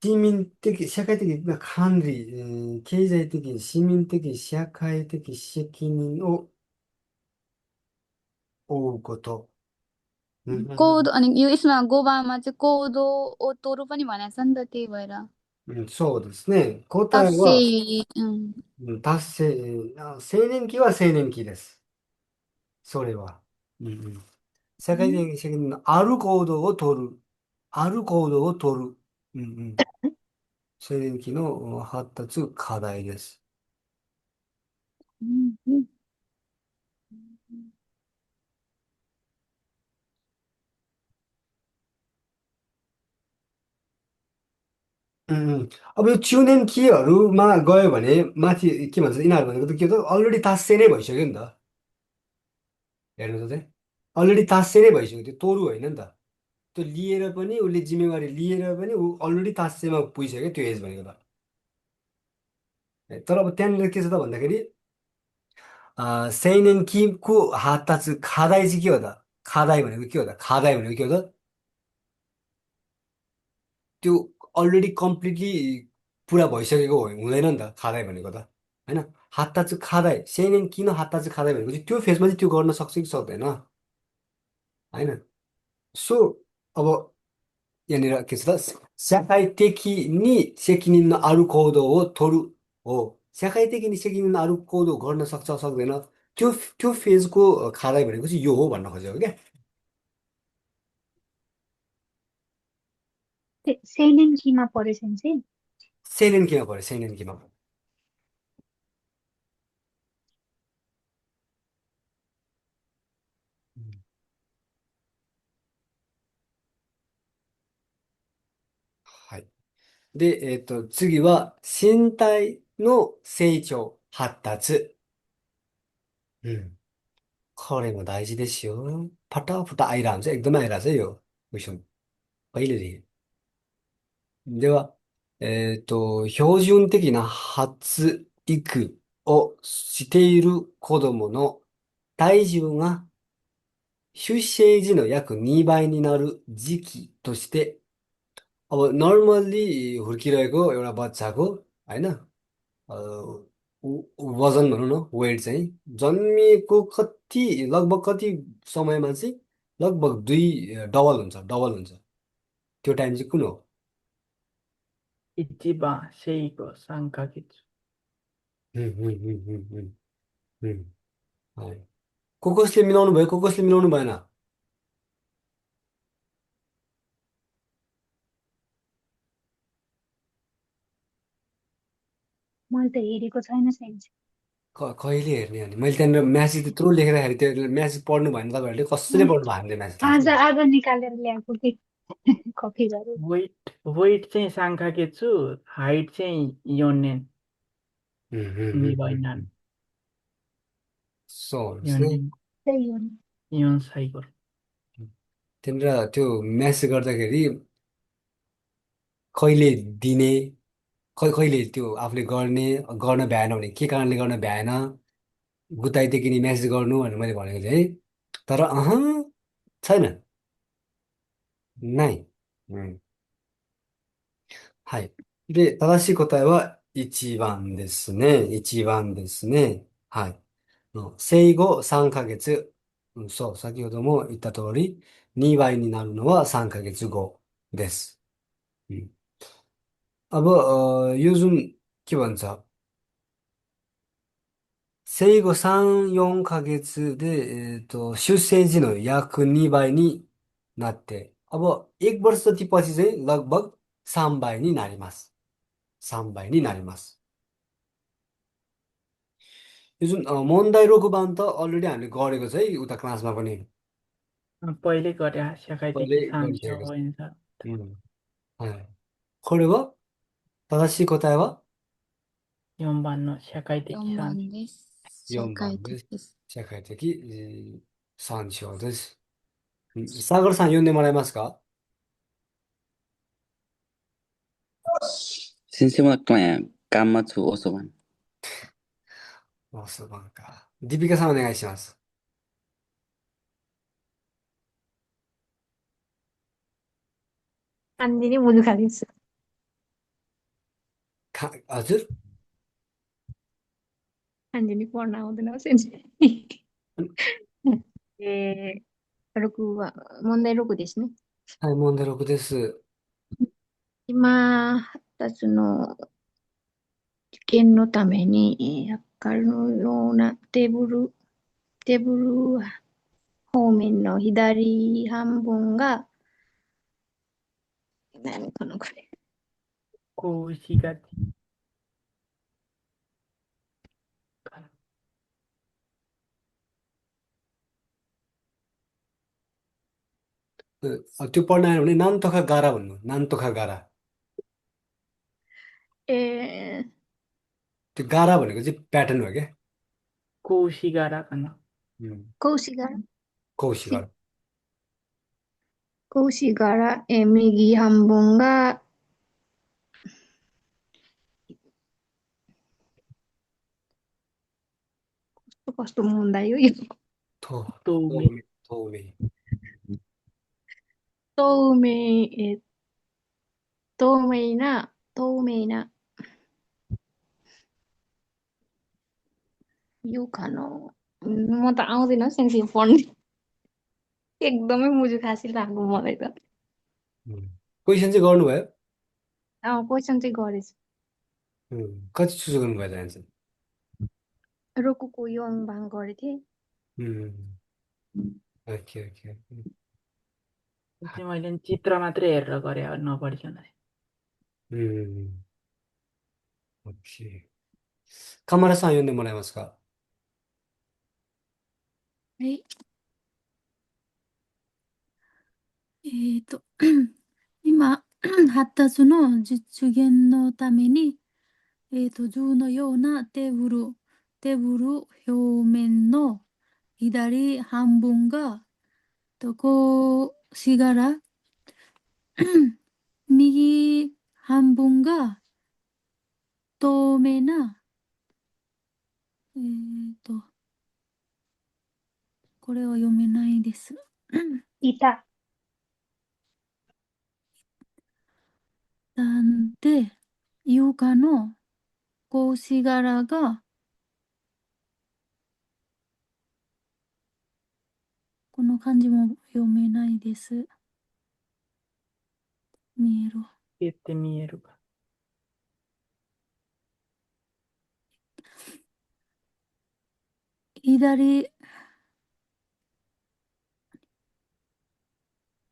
市民的、社会的な管理、経済的、市民的、社会的責任を負うこと。うん。कोड अनि यो यसमा गोबामा चाहिँ कोदो ओतोरो पनि भनेको छ नि त त्यही भएर うん、そうですね。答えは、達成、達成、青年期は青年期です。それは。社会的責任のある行動を取る。ある行動を取る。青年期の発達課題です。अब यो ट्युनेन्कीहरूमा गयो भने माथि के भन्छ यिनीहरू भनेको त के हो त अलरेडी तासिए नै भइसक्यो नि त हेर्नु त चाहिँ अलरेडी तासिए नै भइसक्यो त्यो तोरु होइन नि त त्यो लिएर पनि उसले जिम्मेवारी लिएर पनि ऊ अलरेडी तासिएमा पुगिसक्यो त्यो एज भनेको त तर अब त्यहाँनिर के छ त भन्दाखेरि सेइनेन्कीको हात ताछु खादाई चाहिँ के हो त खादाई भनेको के हो त खादाई भनेको के हो त त्यो अलरेडी कम्प्लिटली पुरा भइसकेको हुँदैन नि त खाँदै भनेको त होइन हात्ता चाहिँ खाँदै सेनेन किन हात्ता चाहिँ खाँदै भनेको चाहिँ त्यो फेजमा चाहिँ त्यो गर्न सक्छ कि सक्दैन होइन सो अब यहाँनिर के छ त स्याकाइटेकी नि सेकिनिन अरू कौदो हो थोरु हो स्याकाइटेकी नि सेकिनिन अरू कौदो गर्न सक्छ सक्दैन त्यो त्यो फेजको खाँदै भनेको चाहिँ यो हो भन्न खोजेको क्या सेनेन्कीमा परेछ भने चाहिँ सेनेन किमा पऱ्यो सेनेन किमा はい。で、次は、身体の成長、発達。うん。これも大事ですよ。パタパタआइरहन्छ एकदमै आइरहेछ है यो क्वेसन पहिलेदेखिでは標準的な発育をしている子供の体重が出生時の約2倍になる時期として अब नर्मल्ली हुर्किरहेको एउटा बच्चाको होइन अ, वजन भनौँ न वेट चाहिँ जन्मिएको लगभग कति समयमा चाहिँ लगभग डबल हुन्छ डबल हुन्छ त्यो टाइम चाहिँ कुन हो 一番セイコ参加月。はい。को कसले मिलाउनु भयो को कसले मिलाउनु भएन मैले त हेरेको छैन साइन्स कहिले हेर्ने अनि मैले त्यहाँनिर म्यासेज त्यत्रो लेख्दाखेरि त्यो म्यासेज पढ्नु भएन तपाईँहरूले कसैले पढ्नु भएको त्यो म्यासेज थाहा आज छ आज निकालेर ल्याएको कि कपी गरेर वेट चाहिँ साङ्खाकेछु, हाइट चाहिँ योनेन निभएनそうですね योनेन त्यही हो योन साइको त्यहाँनिर त्यो म्यासेज गर्दाखेरि कहिले दिने कहिले त्यो आफूले गर्न भ्याएन भने के कारणले गर्न भ्याएन गुताइदेखि नि म्यासेज गर्नु भनेर मैले भनेको थिएँ है तर छैन नाइ はい。で、正しい答えは1番ですね。1番ですね。はい。生後3ヶ月。そう、先ほども言った通り、2倍になるのは3ヶ月後です。अब यो जुन के भन्छ 生後3、4ヶ月で、出生時の約2倍になって、अब 1 वर्ष जतिपछि चाहिँ लगभग 3 倍になります。3倍になります。यो जुन問題6番त अलरेडी हामीले गरेको छ है उता क्लासमा पनि पहिले गरे 社会 पहिले 的産業 गरिसकेको छ。演算。うん。はい。これは正しい答えは4番の社会的4産業。番です。社4会番です。的です。社会的、参照です。サークルさん読んでもらえますか？先生もकाममा छु ओसो भन्। そう番か。ディピカさんお願いします。漢字に難しいです。हजुर漢字にपढ्न आउँदैन先生。6は、問題6ですね。はい、問題6です。今、2つの受験のために、測るようなテーブル方面の左半分が、何かな、これ。格子がかな。त्यो पढ्न आएन भने नान तोखा गारा भन्नु। नान तोखा गारा।えत्यो गारा भनेको चाहिँ प्याटर्न हो क्या। 格子柄かな。格子柄格子柄。格子柄、右半分が、コスト問題を言う。透明。透明。透明、透明な、युकानो म त आउँदैन सेन्सिटिभ पढ्ने एकदमै मुजु खासी लाग्यो मलाई त क्वेसन चाहिँ गर्नुभयो? क्वेसन चाहिँ गरेछु कति चुज गर्नुभयो त एन्सर? रोकुको योङ भाङ गरेको थिएँ ओके ओके चाहिँ मैले चित्र मात्रै हेरेर गरेँ नपढिकन। ओके カマラさん読んでもらえますか？はい。今、発達の実現のために、図のようなテーブル表面の左半分が、こうしがら、右半分が透明な、これは読めないです。いたなんで、床の格子柄が、この漢字も読めないです。見える。言って見えるか。左、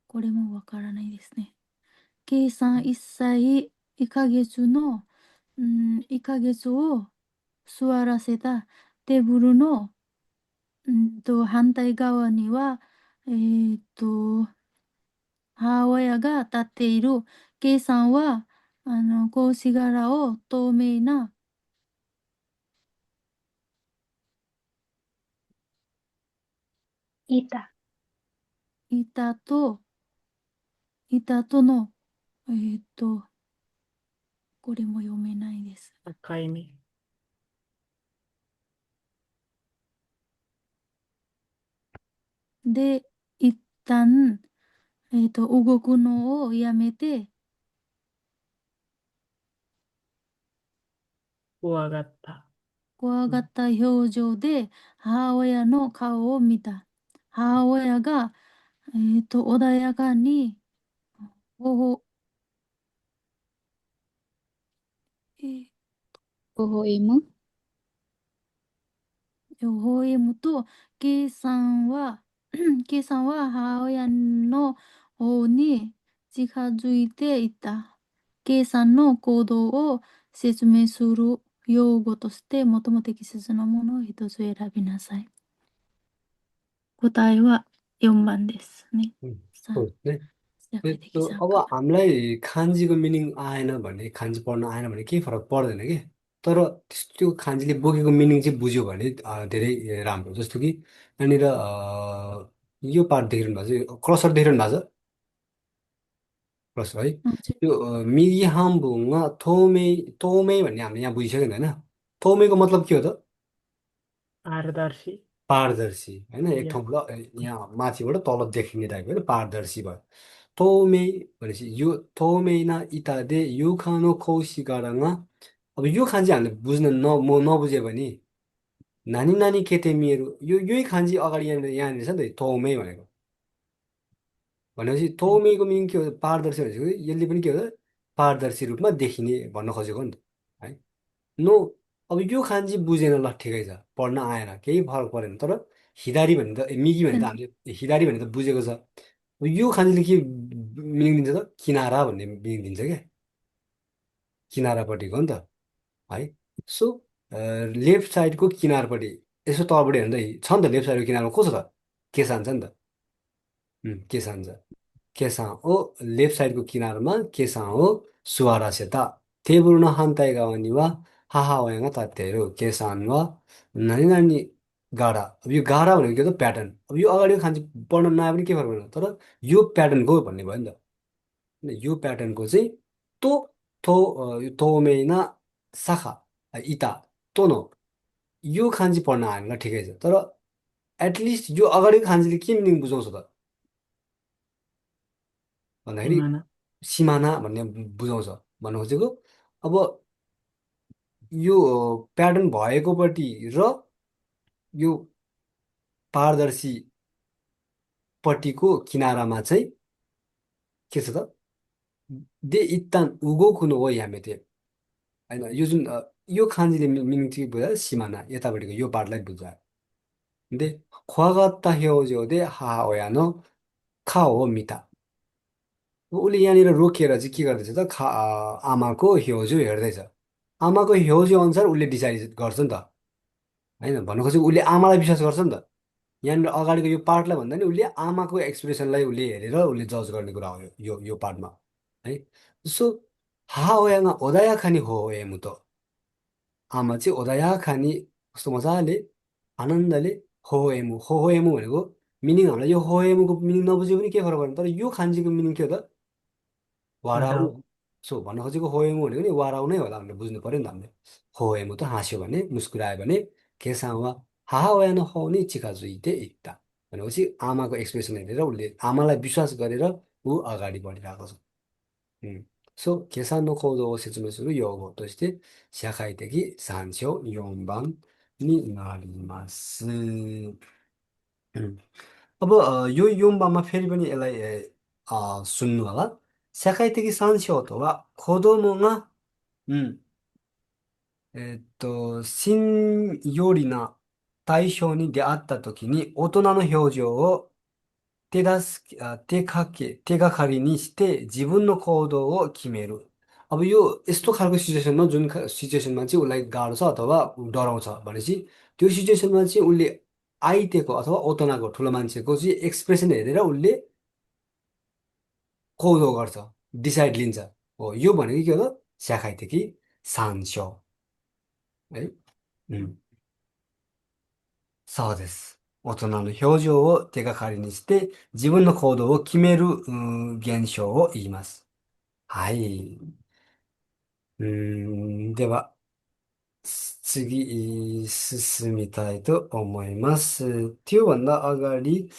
これもわからないですね。計算1歳1ヶ月の、1ヶ月を座らせたテーブルの、反対側には、母親が立っている。計算は、格子柄を透明ないた板との、これも読めないです。赤い目。で、一旦、動くのをやめて、怖がった。怖がった表情で母親の顔を見た。母親が、穏やかに、ほほ、微笑むホエムと、計算は、計算は母親の方に近づいていた。計算の行動を説明する用語として、最も適切なものを一つ選びなさい。答えは4番ですね。そうですね। 社会的参 अब 加。 हामीलाई खान्जीको मिनिङ आएन भने, खान्जी पढ्न आएन भने केही फरक पर्दैन कि। तर त्यो खान्जीले बोकेको मिनिङ चाहिँ बुझ्यो भने धेरै राम्रो। जस्तो कि यहाँनिर यो पार्ट देखिरहनु भएको छ, क्रसर देखिरहनु भएको छ, क्रसर है। हजुर। त्यो मिगी हाम्बुङ थोमे थोमे भन्ने हामीले यहाँ बुझिसक्यो नि, होइन? थोमेको मतलब के हो त? पारदर्शी। पारदर्शी, होइन? एक या ठाउँबाट यहाँ माथिबाट तल देखिने टाइपको, होइन? पारदर्शी भयो। थोमे भनेपछि यो थोमेना इतादे यो खानो कौसिकाराङ। अब यो खान चाहिँ हामीले बुझ्न नबुझ्यो भने नानी नानी केटेमीहरू यही खान चाहिँ अगाडि यहाँनिर छ नि त, थोमे भनेको। भनेपछि थोमेको मिनिङ के हो? पारदर्शी भनेपछि यसले पनि के हो त? पारदर्शी रूपमा देखिने भन्न खोजेको नि त, है? नो, अब यो खान चाहिँ बुझेन, ल ठिकै छ, पढ्न आएन, केही फरक परेन। तर हिदारी भने त मिगी भने त हामीले हिदारी भने त बुझेको छ। अब यो खानले के मिनिङ दिन्छ त? किनारा भन्ने मिनिङ दिन्छ क्या, किनारापट्टिको नि त, है? सो लेफ्ट साइडको किनारपट्टि यसो तलपट्टि हेर्नु त छ नि त, लेफ्ट साइडको किनारमा को छ त? केसान छ नि त। केसान छ। केसान हो लेफ्ट साइडको किनारमा, केसान हो सुवारासेता तेबुर्न हान्ताइ गाउनी वा हाहा वायाङा तात्याइरो केसान वा नानी नानी गाडा। अब यो गाडा भनेको के हो त? प्याटर्न। अब यो अगाडिको खान्छ पढ्न नआए पनि के फरक पर्दैन, तर यो प्याटर्नको भन्ने भयो नि त। यो प्याटर्नको चाहिँ तो यो तोमेना साखा इता तोनो यो खान्जी पढ्न आएन, ल ठिकै छ। तर एटलिस्ट यो अगाडिको खान्जीले के मिनिङ बुझाउँछ त भन्दाखेरि सिमाना। सिमाना भन्ने बुझाउँछ भन्नु खोजेको। अब यो प्याटर्न भएकोपट्टि र यो पारदर्शी पट्टिको किनारामा चाहिँ के छ त? दे इत्तान उगो कुनो हो यामेते, होइन? यो जुन यो खान्जीले मिनिङ चाहिँ बुझायो सिमाना, यतापट्टिको यो पार्टलाई बुझायो। दे ख्वागत्ता ह्योज्यो दे हा ओयानो खा हो मिता। उसले यहाँनिर रोकिएर चाहिँ के गर्दैछ त? आमाको हिउजो हेर्दैछ। आमाको हिउजो अनुसार उसले डिसाइड गर्छ नि त, होइन? भन्नु खोजेको उसले आमालाई विश्वास गर्छ नि त। यहाँनिर अगाडिको यो पार्टलाई भन्दा नि उसले आमाको एक्सप्रेसनलाई उसले हेरेर उसले जज गर्ने कुरा हो यो पार्टमा, है? सो हा ओयाङा ओदाया खानी हो एमु त आमा चाहिँ ओदाया खानी कस्तो मजाले आनन्दले हो एमु भनेको मिनिङ हामीलाई यो हो एमुको मिनिङ नबुझ्यो पनि के फरक पर्दैन। तर यो खान्जीको मिनिङ के हो त? वाराउ। हटाउ। सो भन्न खोजेको होएमु भनेको नि वाराउ नै होला, हामीले बुझ्नु पर्यो नि त हामीले। होएमु त हाँस्यो भने, मुस्कुरायो भने, केसावा हाहा ओयान हो नि चिकाजुइते इत्ता भनेपछि आमाको एक्सप्रेसन हेरेर उसले आमालाई विश्वास गरेर ऊ अगाडि बढिरहेको छ। そう、計算の行動を説明する用語として社会的参照4番になります。अब यो भाषामा फेरि पनि यसलाई सुन्नु होला। 社会的参照とは子供が、信用りな対象に出会った時に大人の表情を手がかりにして自分の行動を決める। अब यो यस्तो खालको सिचुएसनमा जुन सिचुएसनमा चाहिँ उसलाई गाह्रो छ अथवा ऊ डराउँछ भनेपछि त्यो सिचुएसनमा चाहिँ उसले आइतेको अथवा ओतनाको ठुलो मान्छेको चाहिँ एक्सप्रेसन हेरेर उसले कौदो गर्छ, डिसाइड लिन्छ। हो, यो भनेको के हो त? स्याखाइतेकी सान्स्यो, है? そうです。大人の表情を手がかりにして自分の行動を決める現象を言います。はい。では、次、進みたいと思います。त्यो भन्दा अगाडि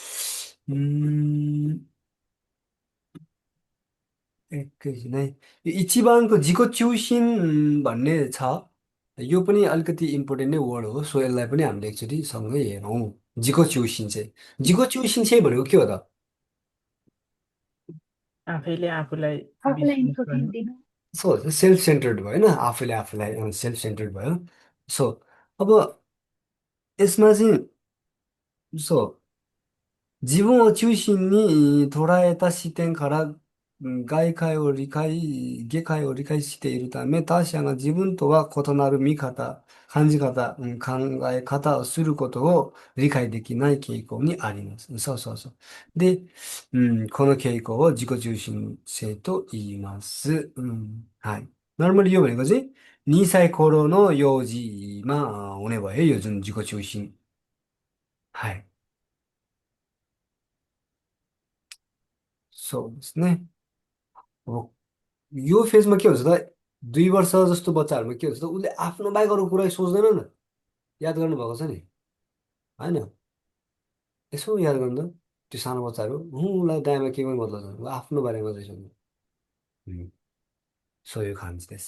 एकैछिन है। यो इचिबानको जिको च्युसिन भन्ने छ, यो पनि अलिकति इम्पोर्टेन्ट नै वर्ड हो। सो यसलाई पनि हामीले एकचोटि सँगै हेरौँ। जिको च्युसिन चाहिँ, जिको च्युसिन चाहिँ भनेको के हो त? आफैले आफूलाई आफूलाई विश्वास इम्पोर्टेन्ट गर्नु। दिनु। सो सेल्फ सेन्टर्ड भयो होइन, आफूले आफूलाई सेल्फ सेन्टर्ड भयो। सो अब यसमा चाहिँそう自分を中心に捉えた視点から外界を理解しているため、他者が自分とは異なる見方、感じ方、考え方をすることを理解できない傾向にあります。そうそうそう。で、この傾向を自己中心性と言います。はい。Normally 요거지2歳頃の幼児만 오네 봐요. 요즘自己中心. はい。そうですね。अब यो फेजमा के हुन्छ त 2 वर्ष जस्तो बच्चाहरूमा के हुन्छ त उसले आफ्नो बाहेक अरू कुरा सोच्दैन न याद गर्नुभएको छ नि होइन यसो याद गर्नु त त्यो सानो बच्चाहरू उसलाई दायाँमा के पनि मतलब छैन ऊ आफ्नो बारेमा चाहिँ सोध्नु सो यो खान्छ त्यस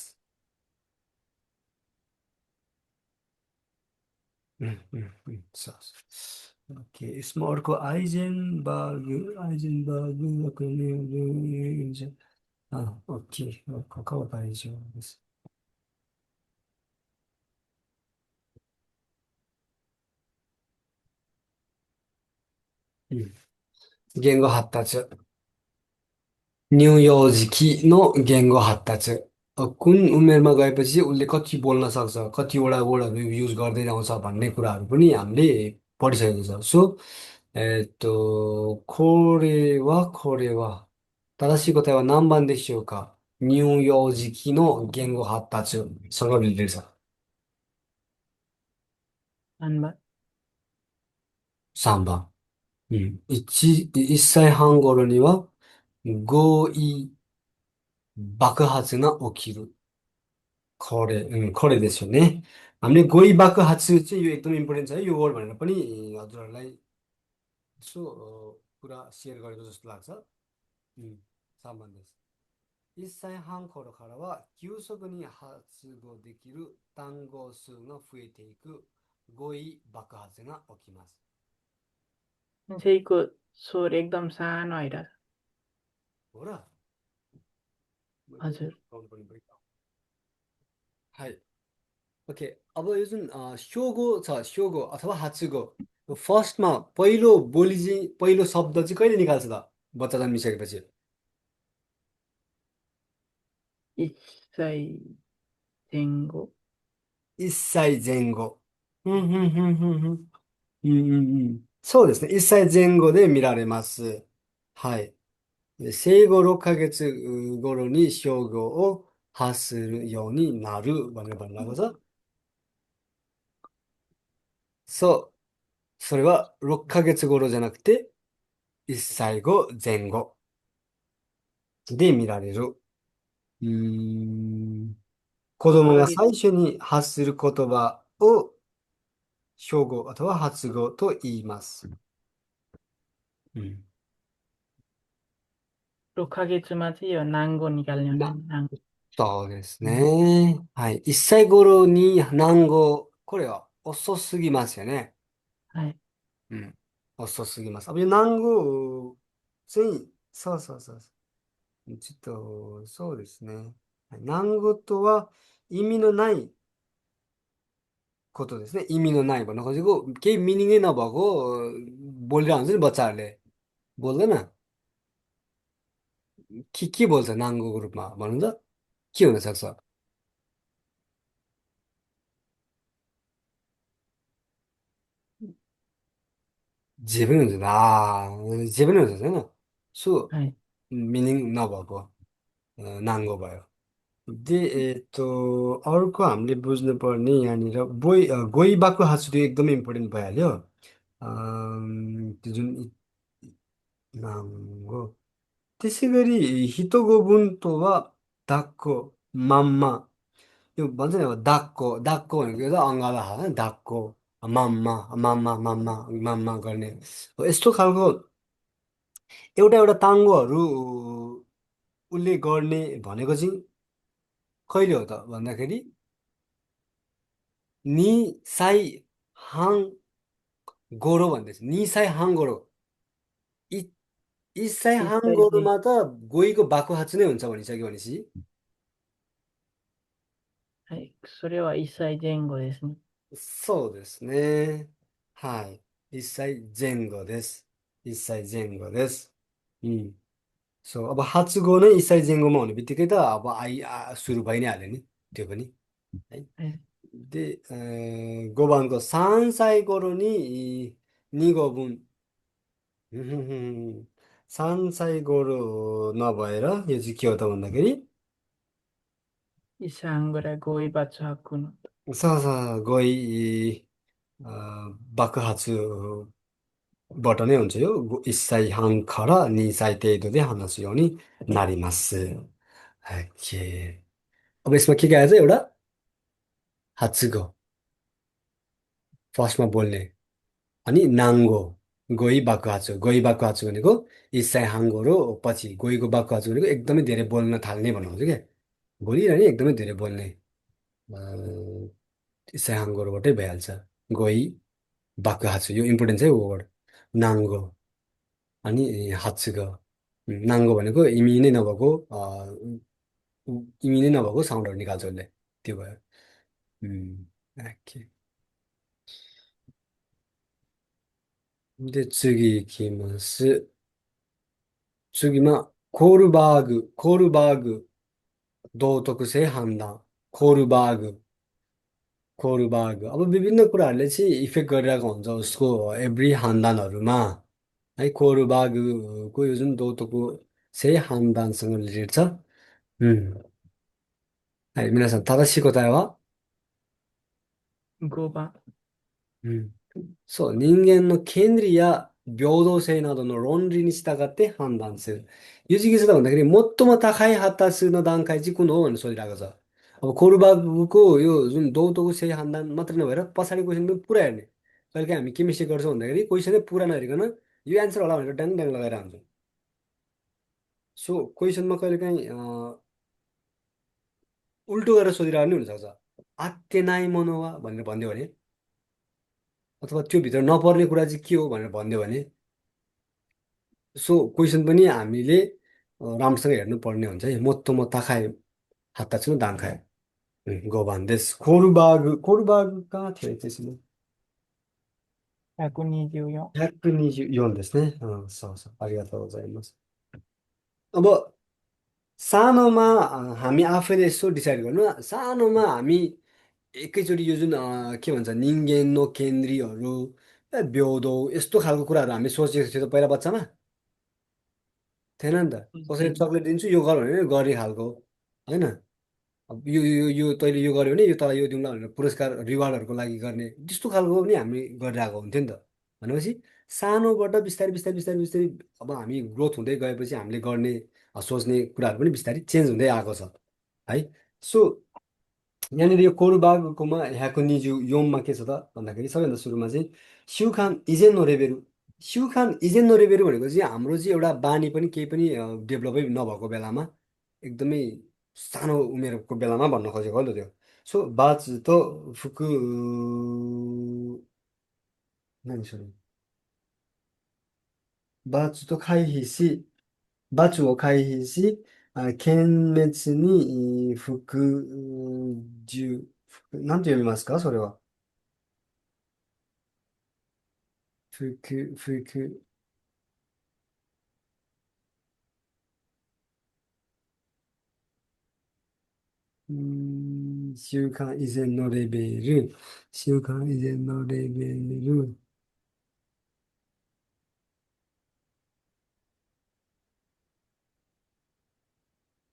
ओके यसमा अर्को आइजेन ओके कवर पाइन्छ言語発達。न्यु गेङ्गो हत्ताच कुन उमेरमा गएपछि उसले कति बोल्न सक्छ कतिवटा वर्डहरू युज गर्दै आउँछ भन्ने कुराहरू पनि हामीले पढिसकेको छ सो これは、正しい答えは何番でしょうか乳幼児期の言語発達。そのビルさ3番。3番。1歳半頃には語彙爆発が起きる。これですよね。हामीले गोही爆発चाहिँ यो एकदम इम्पोर्टेन्ट छ है यो वर्ड भनेर पनि हजुरहरूलाई यसो कुरा सेयर गरेको जस्तो लाग्छ 3番です。1歳半頃からは急速に発語できる単語数が増えていく語彙爆発が起きます。 मान्छेको स्वर एकदम सानो आइरहेछ हो र हजुर हाई ओके अब यो जुन स्योगो छ स्योगो अथवा हात्सुगो फर्स्टमा पहिलो बोली चाहिँ पहिलो शब्द चाहिँ कहिले निकाल्छ त बच्चा जन्मिसकेपछि इसाई जेङ्गो 1歳前後。そうですね。1歳前後で見られます。はい。で生後6ヶ月頃に商業を発するようになる。そう。それは6ヶ月頃じゃなくて、1歳後前後で見られる。子供が最初に発する言葉を標語または発語と言います。6ヶ月मा चाहिँ यो नाङ्गो निकाल्ने हुन्छ नि नाङ्गोそうですね。はい。1歳頃に南語、これは遅すぎますよね。はい。遅すぎます。南語、そうそうそう。ちょっと、そうですね。南語とは意味のないことですね。意味のないभनेको चाहिँ केही मिनिङै नभएको बोलिरहेको हुन्छ नि बच्चाहरूले बोल्दैन के बोल्छ नाङ्गोको रूपमा भन्नु त के हुनसक्छ जे पनि हुन्छ जे पनि हुन्छ होइन सो मिनिङ नभएको नाङ्गो भयो अर्को हामीले बुझ्नुपर्ने यहाँनिर गोइ बाको हाचुरी एकदमै इम्पोर्टेन्ट भइहाल्यो त्यो जुन नाङ्गो त्यसै गरी हितोगो बुन्तो वा धाक्को माम्मा यो भन्छ नि अब दाक्को भनेको त अङ्गाला होइन दाक्को माम्मा माम्मा माम्मा माम्मा गर्ने यस्तो खालको एउटा एउटा ताङ्गोहरू उसले गर्ने भनेको चाहिँ कहिले हो त भन्दाखेरि नि साई हाङ गोरो भन्दैछ नि साई हाङ गोरो इसाई हाङ गोरोमा त गोइको बाको हाचु नै हुन्छ भनिसक्यो भनेपछि はい。それは一歳前後ですね。そうですね。はい。1歳前後です。1歳前後です。うん。सो अब हाचुगो नै 1 歳前後मा हुने बित्तिकै त अब सुरु भइ नै हाल्यो नि त्यो पनि है। で、5番と3歳頃に2語分。3歳頃नभएर यो चाहिँ के हो त भन्दाखेरि 이상거래 고이바츠 하쿠노. 爆発बाट नै हुन्छ यो 1歳半から2歳程度で話すようになります。OK。अब यसमा के आएछ एउटा हाचुगो फर्स्टमा बोल्ने अनि नाङ्गो गोइ बाको हाचु गोइ बाको हाचु भनेको इसाई हाङ्गो र पछि गोइको बाको हाचु भनेको एकदमै धेरै बोल्न थाल्ने भन्नुहुन्छ क्या बोलिरहने एकदमै धेरै बोल्ने इसाई हाङ्गोहरूबाटै भइहाल्छ गोइ बाको हाचु यो इम्पोर्टेन्ट चाहिँ हो वर्ड नाङ्गो अनि हाचुगो नाङ्गो भनेको इमी नै नभएको साउन्डहरू निकाल्छ उसले त्यो भयो ओके で次行きます。次、コールバーグ、道徳性判断、कोर बाग अब विभिन्न कुराहरूले चाहिँ इफेक्ट गरिरहेको हुन्छ उसको एभ्री खानदानहरूमा है कोर बागको यो जुन दौतोको चाहिँ खानदानसँग रिलेटेड छ はい、皆さん正しい答えは、5番。そう、人間の権利や平等性などの論理に従って判断する。유지기수다 भन्दाखेरि最も高い発達の段階चाहिँ कुन हो भनेर सोधिरहेको छ। अब कोरबागको यो जुन दौतोको सही खानदान मात्रै नभएर पछाडि क्वेसन पनि पुरा हेर्ने। कहिलेकाहीँ हामी के मिस्टेक गर्छौँ भन्दाखेरि क्वेसनै पुरा नहेरिकन यो एन्सर होला भनेर ड्याङ ड्याङ लगाएर हान्छौँ। सो क्वेसनमा कहिलेकाहीँ उल्टो गरेर सोधिरहेको पनि हुनसक्छ। आत्तेनाई मनोवा भनेर भनिदियो भने अथवा त्यो भित्र नपर्ने कुरा चाहिँ के हो भनेर भनिदियो भने सो क्वेसन पनि हामीले राम्रोसँग हेर्नुपर्ने हुन्छ है मोत्तोमो ताखाए हात्ता छु दाङ खाए गोबान देश कोरुबाग कहाँ थियो त्यसमा 124。124ですね。うん、そうそう。ありがとうございます。अब सानोमा हामी आफैले यसो डिसाइड गर्नु सानोमा हामी एकैचोटि यो जुन के भन्छ निङ्गेनो केन्द्रीहरू ब्योदो यस्तो खालको कुराहरू हामी सोचेको थियो त पहिला बच्चामा थिएन नि त कसैले चक्लेट दिन्छु यो गर भने गर्ने खालको होइन अब यो तैँले यो गर्यो भने यो तँलाई यो दिउँला भनेर पुरस्कार रिवार्डहरूको लागि गर्ने त्यस्तो खालको पनि हामी गरिरहेको हुन्थ्यो नि त भनेपछि सानोबाट बिस्तारै बिस्तारै बिस्तारै बिस्तारै अब हामी ग्रोथ हुँदै गएपछि हामीले गर्ने सोच्ने कुराहरू पनि बिस्तारै चेन्ज हुँदै आएको छ है सो यहाँनिर यो कोरुबागकोमा यहाँको निजु योममा के छ त भन्दाखेरि सबैभन्दा सुरुमा चाहिँ स्युखान इजेन नोरेबेरु स्युखान इजेन नोरेबेरु भनेको चाहिँ हाम्रो चाहिँ एउटा बानी पनि केही पनि डेभलपै नभएको बेलामा एकदमै सानो उमेरको बेलामा भन्न खोजेको हो नि त त्यो सो बाच त फुकु नानी सरी बाच त खाइहिसी बाचुを回避し、検滅になんて読みますかそれは。服、習慣以前のレベル、習慣以前のレベル、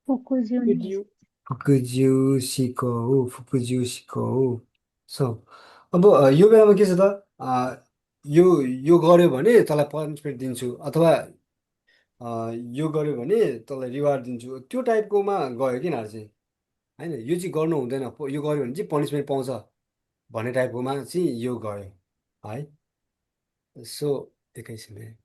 62. 服従思考。そう。अब यो बेलामा के छ त यो गर्यो भने तँलाई पनिसमेन्ट दिन्छु अथवा यो गर्यो भने तँलाई रिवार्ड दिन्छु त्यो टाइपकोमा गयो कि यिनीहरू चाहिँ होइन यो चाहिँ गर्नु हुँदैन यो गर्यो भने चाहिँ पनिसमेन्ट पाउँछ भन्ने टाइपकोमा चाहिँ यो गयो है सो एकैछिन है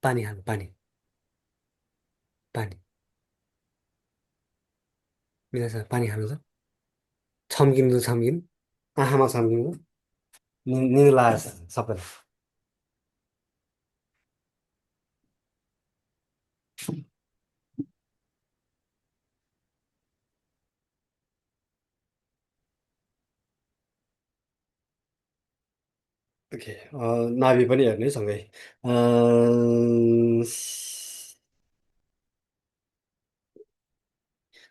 पानी खानु पानी मिलासँग पानी खानु त छम्किनु त छम्किनु आँखामा छम्किनु निलो लागेको छ सबैलाई ओके नाभी पनि हेर्ने सँगै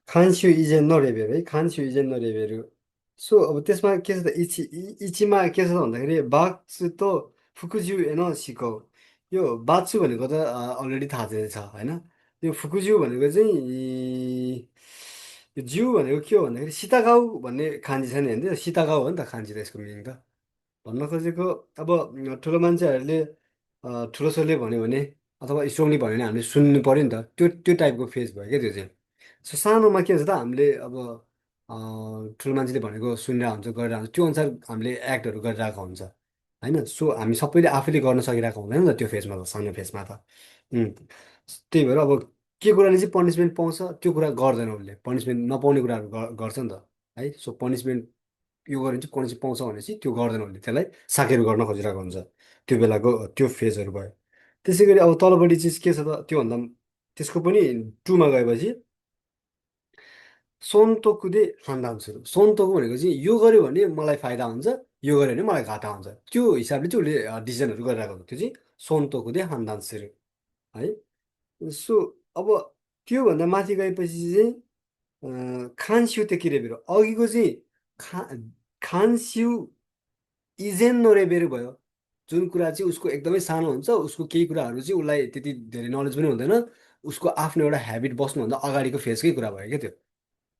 खान्स्यु इजेन नरेबेर है खान्स्यु इजेन नरेबेरु सो अब त्यसमा के छ त इचीमा के छ त भन्दाखेरि बाक्सु त फुकुज्यू एन सिको यो बात्सु भनेको त अलरेडी थाहा छ होइन यो फुकुज्यू भनेको चाहिँ यो ज्यू भनेको के हो भन्दाखेरि सीतागाउ भन्ने खान्जी छ नि होइन त्यो सीतागाउ हो नि त खान्जी त यसको मिनिङ त भन्न खोजेको अब ठुलो मान्छेहरूले ठुलो छोरीले भन्यो भने अथवा स्ट्रङली भन्यो भने हामीले सुन्नु पर्यो नि त त्यो टाइपको फेज भयो क्या त्यो चाहिँ सो सानोमा के हुन्छ त हामीले अब ठुलो मान्छेले भनेको सुनिरहेको हुन्छ गरिरहेको हुन्छ त्यो अनुसार हामीले एक्टहरू गरिरहेको हुन्छ होइन सो हामी सबैले आफैले गर्न सकिरहेको हुँदैन नि त त्यो फेजमा त सानो फेजमा त उम्, त्यही भएर अब के कुराले चाहिँ पनिसमेन्ट पाउँछ त्यो कुरा गर्दैन उसले पनिसमेन्ट नपाउने कुराहरू गर्छ नि त है सो पनिसमेन्ट यो गऱ्यो भने चाहिँ पनिसमेन्ट पाउँछ भनेपछि त्यो गर्दैन उसले त्यसलाई साकेर गर्न खोजिरहेको हुन्छ त्यो बेलाको त्यो फेजहरू भयो त्यसै गरी अब तलपट्टि चिज के छ त त्योभन्दा त्यसको पनि टुमा गएपछि सोनतोकुदे हान्दान्सुरु सोनतोकु भनेको चाहिँ यो गर्यो भने मलाई फाइदा हुन्छ यो गर्यो भने मलाई घाटा हुन्छ त्यो हिसाबले चाहिँ उसले डिसिजनहरू गरिरहेको हुन्छ त्यो चाहिँ सोनतोकुदे हान्दान्सुरु है सो अब त्योभन्दा माथि गएपछि चाहिँ खान्स्यु ते किरेबेरो अघिको चाहिँ खा खान्स्यु इजेन नोरेबेरो भयो जुन कुरा चाहिँ उसको एकदमै सानो हुन्छ उसको केही कुराहरू चाहिँ उसलाई त्यति धेरै नलेज पनि हुँदैन उसको आफ्नो एउटा ह्याबिट बस्नुभन्दा अगाडिको फेजकै कुरा भयो क्या त्यो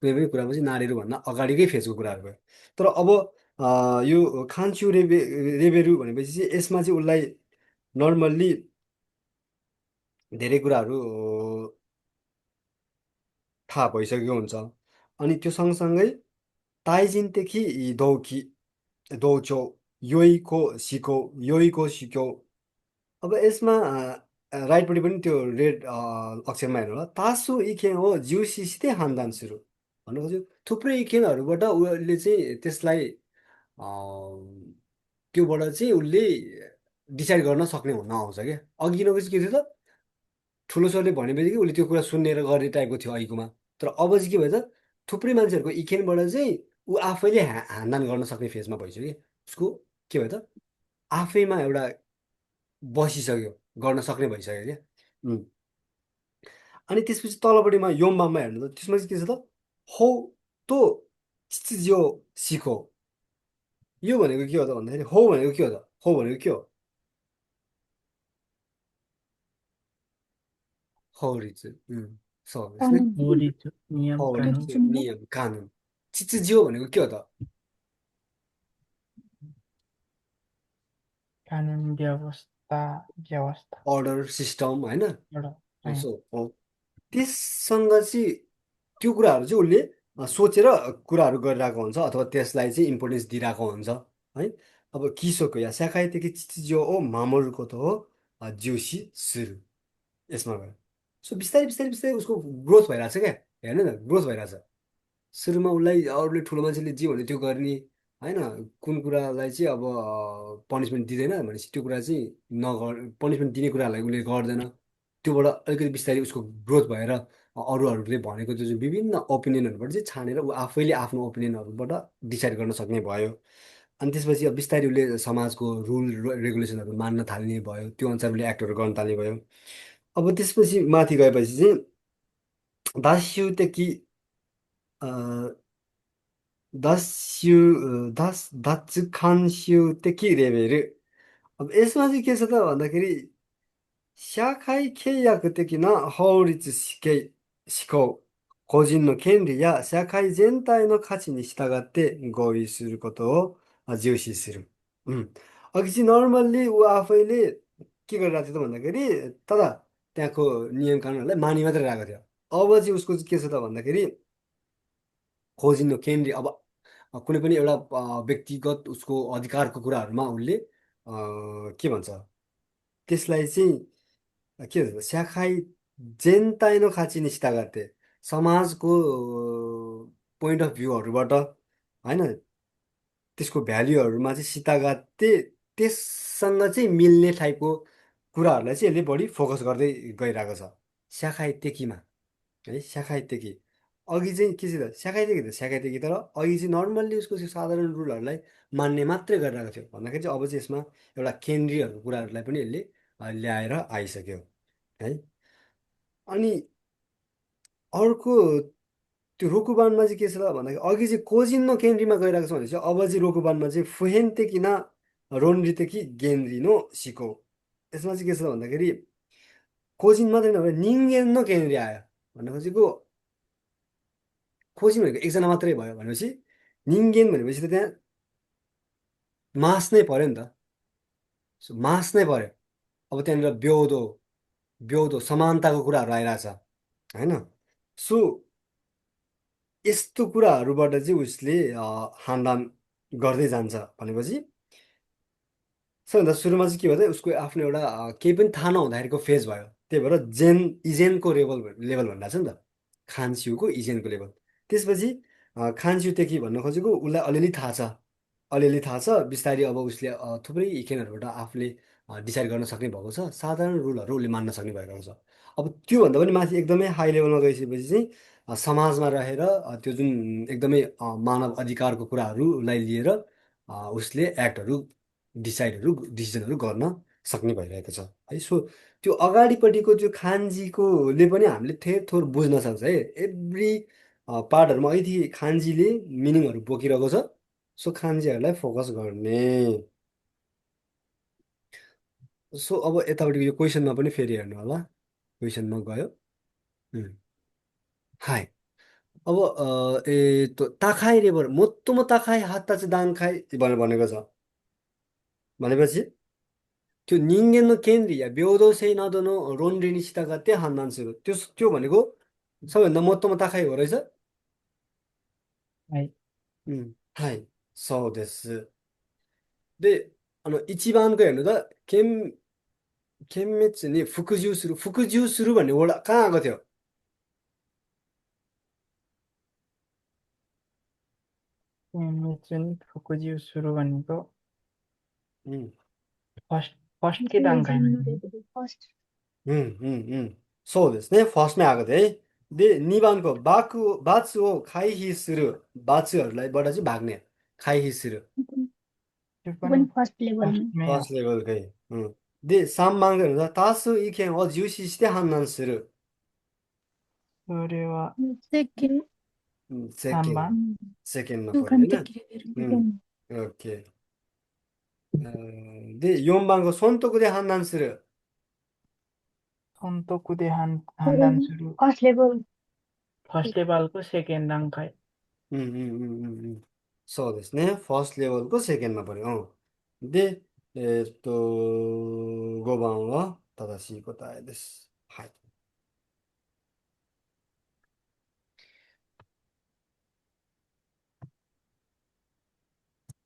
कुनै पनि कुरामा चाहिँ नारीहरू भन्दा अगाडिकै फेजको कुराहरू भयो तर अब यो खान्स्यु रेबेरु भनेपछि चाहिँ यसमा चाहिँ उसलाई नर्मल्ली धेरै कुराहरू थाहा भइसकेको हुन्छ अनि त्यो सँगसँगै ताइजिनदेखि दौकी दोचो योइको सिको योइको सिक्यो अब यसमा राइटपट्टि पनि त्यो रेड अक्षरमा हेर्नु होला तासु इखेन हो जिउसिसितै हान्दान सुरु भन्नु खोज्यो थुप्रै इखेनहरूबाट उसले चाहिँ त्यसलाई त्योबाट चाहिँ उसले डिसाइड गर्न सक्ने हुन आउँछ क्या अघिको चाहिँ के थियो त ठुलो सरले भनेपछि कि उसले त्यो कुरा सुनेर गर्ने टाइपको थियो अहिलेकोमा तर अब चाहिँ के भयो त थुप्रै मान्छेहरूको इखेनबाट चाहिँ ऊ आफैले हान्दान गर्न सक्ने फेजमा भइसक्यो कि उसको के भयो त आफैमा एउटा बसिसक्यो गर्न सक्ने भइसक्यो क्या उम्। अनि त्यसपछि तलपट्टिमा योमबाममा हेर्नु त त्यसमा चाहिँ के छ त हौ तो चिजो सिको यो भनेको के हो त भन्दाखेरि हौ भनेको के हो त हौ भनेको के हो हौ रिच यसमै कानुन होरी नियम हौ रिच कानुन जुत्सुन नियम कानुन चिचिजियो भनेको के हो त कानुन व्यवस्था अर्डर सिस्टम होइन एउटा सो हो त्यससँग चाहिँ त्यो कुराहरू चाहिँ उसले सोचेर कुराहरू गरिरहेको हुन्छ अथवा त्यसलाई चाहिँ इम्पोर्टेन्स दिइरहेको हुन्छ है अब किसोको या साकाइतेकी चिजो ओ मामोरुको त हो ज्युसी सुरु यसमा गयो सो बिस्तारै बिस्तारै बिस्तारै उसको ग्रोथ भइरहेछ क्या हेर्नु न ग्रोथ भइरहेछ सुरुमा उसलाई अरूले ठुलो मान्छेले जे भन्यो त्यो गर्ने होइन कुन कुरालाई चाहिँ अब पनिसमेन्ट दिँदैन भनेपछि त्यो कुरा चाहिँ पनिसमेन्ट दिने कुराहरूलाई उसले गर्दैन त्योबाट अलिकति बिस्तारै उसको ग्रोथ भएर अरूहरूले भनेको त्यो चाहिँ विभिन्न ओपिनियनहरूबाट चाहिँ छानेर ऊ आफैले आफ्नो ओपिनियनहरूबाट डिसाइड गर्न सक्ने भयो अनि त्यसपछि अब बिस्तारै उसले समाजको रुल रेगुलेसनहरू मान्न थाल्ने भयो त्यो अनुसार उसले एक्टहरू गर्न थाल्ने भयो अब त्यसपछि माथि गएपछि चाहिँ दास्युतेकी दास्यु दात्सुखान्स्युतेकी रेबेर अब यसमा चाहिँ के छ त भन्दाखेरि社会契約的な法律施行、個人の権利や社会全体の価値に従って合意することを重視する。うん。अघि चाहिँ नर्मल्ली ऊ आफैले के गरिरहेको थियो त भन्दाखेरि तर त्यहाँको नियम कानुनहरूलाई मानि मात्रै रहेको थियो अब चाहिँ उसको चाहिँ के छ त भन्दाखेरि खोजिनु केन्द्रीय अब कुनै पनि एउटा व्यक्तिगत उसको अधिकारको कुराहरूमा उसले के भन्छ त्यसलाई चाहिँ के भन्छ स्याखाइ जेन्ताइनो खाँची निस्ता गर्थे समाजको पोइन्ट अफ भ्यूहरूबाट होइन त्यसको भ्याल्युहरूमा चाहिँ सितागाते त्यससँग चाहिँ मिल्ने टाइपको कुराहरूलाई चाहिँ यसले बढी फोकस गर्दै गइरहेको छ स्याखाइ टेकीमा है स्याखाइ टेकी अघि चाहिँ के थियो त स्याकाइदिएको तर अघि चाहिँ नर्मल्ली उसको त्यो साधारण रुलहरूलाई मान्ने मात्रै गरिरहेको थियो भन्दाखेरि चाहिँ अब चाहिँ यसमा एउटा केन्द्रीयहरूको कुराहरूलाई पनि यसले ल्याएर आइसक्यो है। अनि अर्को त्यो रोकुबानमा चाहिँ के छ त भन्दाखेरि अघि चाहिँ कोजिन केन्द्रीमा गइरहेको छ भने चाहिँ अब चाहिँ रोकुबानमा चाहिँ फुहेन्ते किन रोनरिते कि गेन्द्री नो सिको। यसमा चाहिँ के छ त भन्दाखेरि कोजिन मात्रै नभए निङ्गेन न केन्द्री आयो भन्ने खोजेको। कोजिन भनेको एकजना मात्रै भयो भनेपछि निङ्गेन भनेपछि त त्यहाँ मास नै पर्यो नि त। मास नै पर्यो। अब त्यहाँनिर ब्योदो ब्योदो समानताको कुराहरू आइरहेछ होइन। सो यस्तो कुराहरूबाट चाहिँ उसले हानदान गर्दै जान्छ भनेपछि सबैभन्दा सुरुमा चाहिँ के भयो त उसको आफ्नो एउटा केही पनि थाहा नहुँदाखेरिको फेज भयो। त्यही भएर इजेनको लेभल भनिरहेको छ नि त, खानस्युको इजेनको लेभल। त्यसपछि खानस्युदेखि भन्न खोजेको उसलाई अलिअलि थाहा छ बिस्तारै अब उसले थुप्रै इखेनहरूबाट आफूले डिसाइड गर्न सक्ने भएको छ, साधारण रुलहरू उसले मान्न सक्ने भएको छ। अब त्योभन्दा पनि माथि एकदमै हाई लेभलमा गइसकेपछि चाहिँ समाजमा रहेर त्यो जुन एकदमै मानव अधिकारको कुराहरूलाई लिएर उसले एक्टहरू डिसिजनहरू गर्न सक्ने भइरहेको छ है। सो त्यो अगाडिपट्टिको त्यो खानजीकोले पनि हामीले थोर बुझ्न सक्छ है। एभ्री पार्टहरूमा अलिकति खानजीले मिनिङहरू बोकिरहेको छ। सो खानजीहरूलाई फोकस गर्ने। सो अब यतापट्टि यो क्वेसनमा पनि फेरि हेर्नु होला, क्वेसनमा गयो। हाई अब ताखाइ रेबर मोत्तोमो ताखाइ हात्ता चाहिँ दान खाइ भनेर भनेको छ भनेपछि त्यो निङ्गेन केन्द्री या ब्योदो सेइ नदोनो रोनरिनी सिताका त्यो हान्दान्सुरु त्यो भनेको सबैभन्दा मोत्तोमो ताखाइ हो रहेछ। はい。はいそうです。で一番個やのだ殲滅に服従するभन्ने वर्ड कहाँ आएको थियो? जुन फुकुजिउ सुरु भनेको उम्, फर्स्टकै段階 फर्स्ट そうですね。फर्स्टमै आएको थियो है। दे 2番को बाछु हो खाइही सुरु बाछुहरूलाई चाहिँ भाग्ने खाइही सुरु त्यो पनि पनि फर्स्ट लेभलमा फर्स्टमै फर्स्ट लेभलकै। दे 3番को हेर्नु त तासु इखेन वा ज्युसी सिते हान्नान सुरु それは सेकेन्ड 3 सेकेन्ड 番 सेकेन्डमा 2 पऱ्यो 番 होइन। 的レベル ओके। で4番को सोन्तोकुで判断する損得で判断する फर्स्ट लेभल ファーストレベルको सेकेन्ड 段階そうですね。ファーストレベルとセケンドのパリ。で、5番は正しい答えです。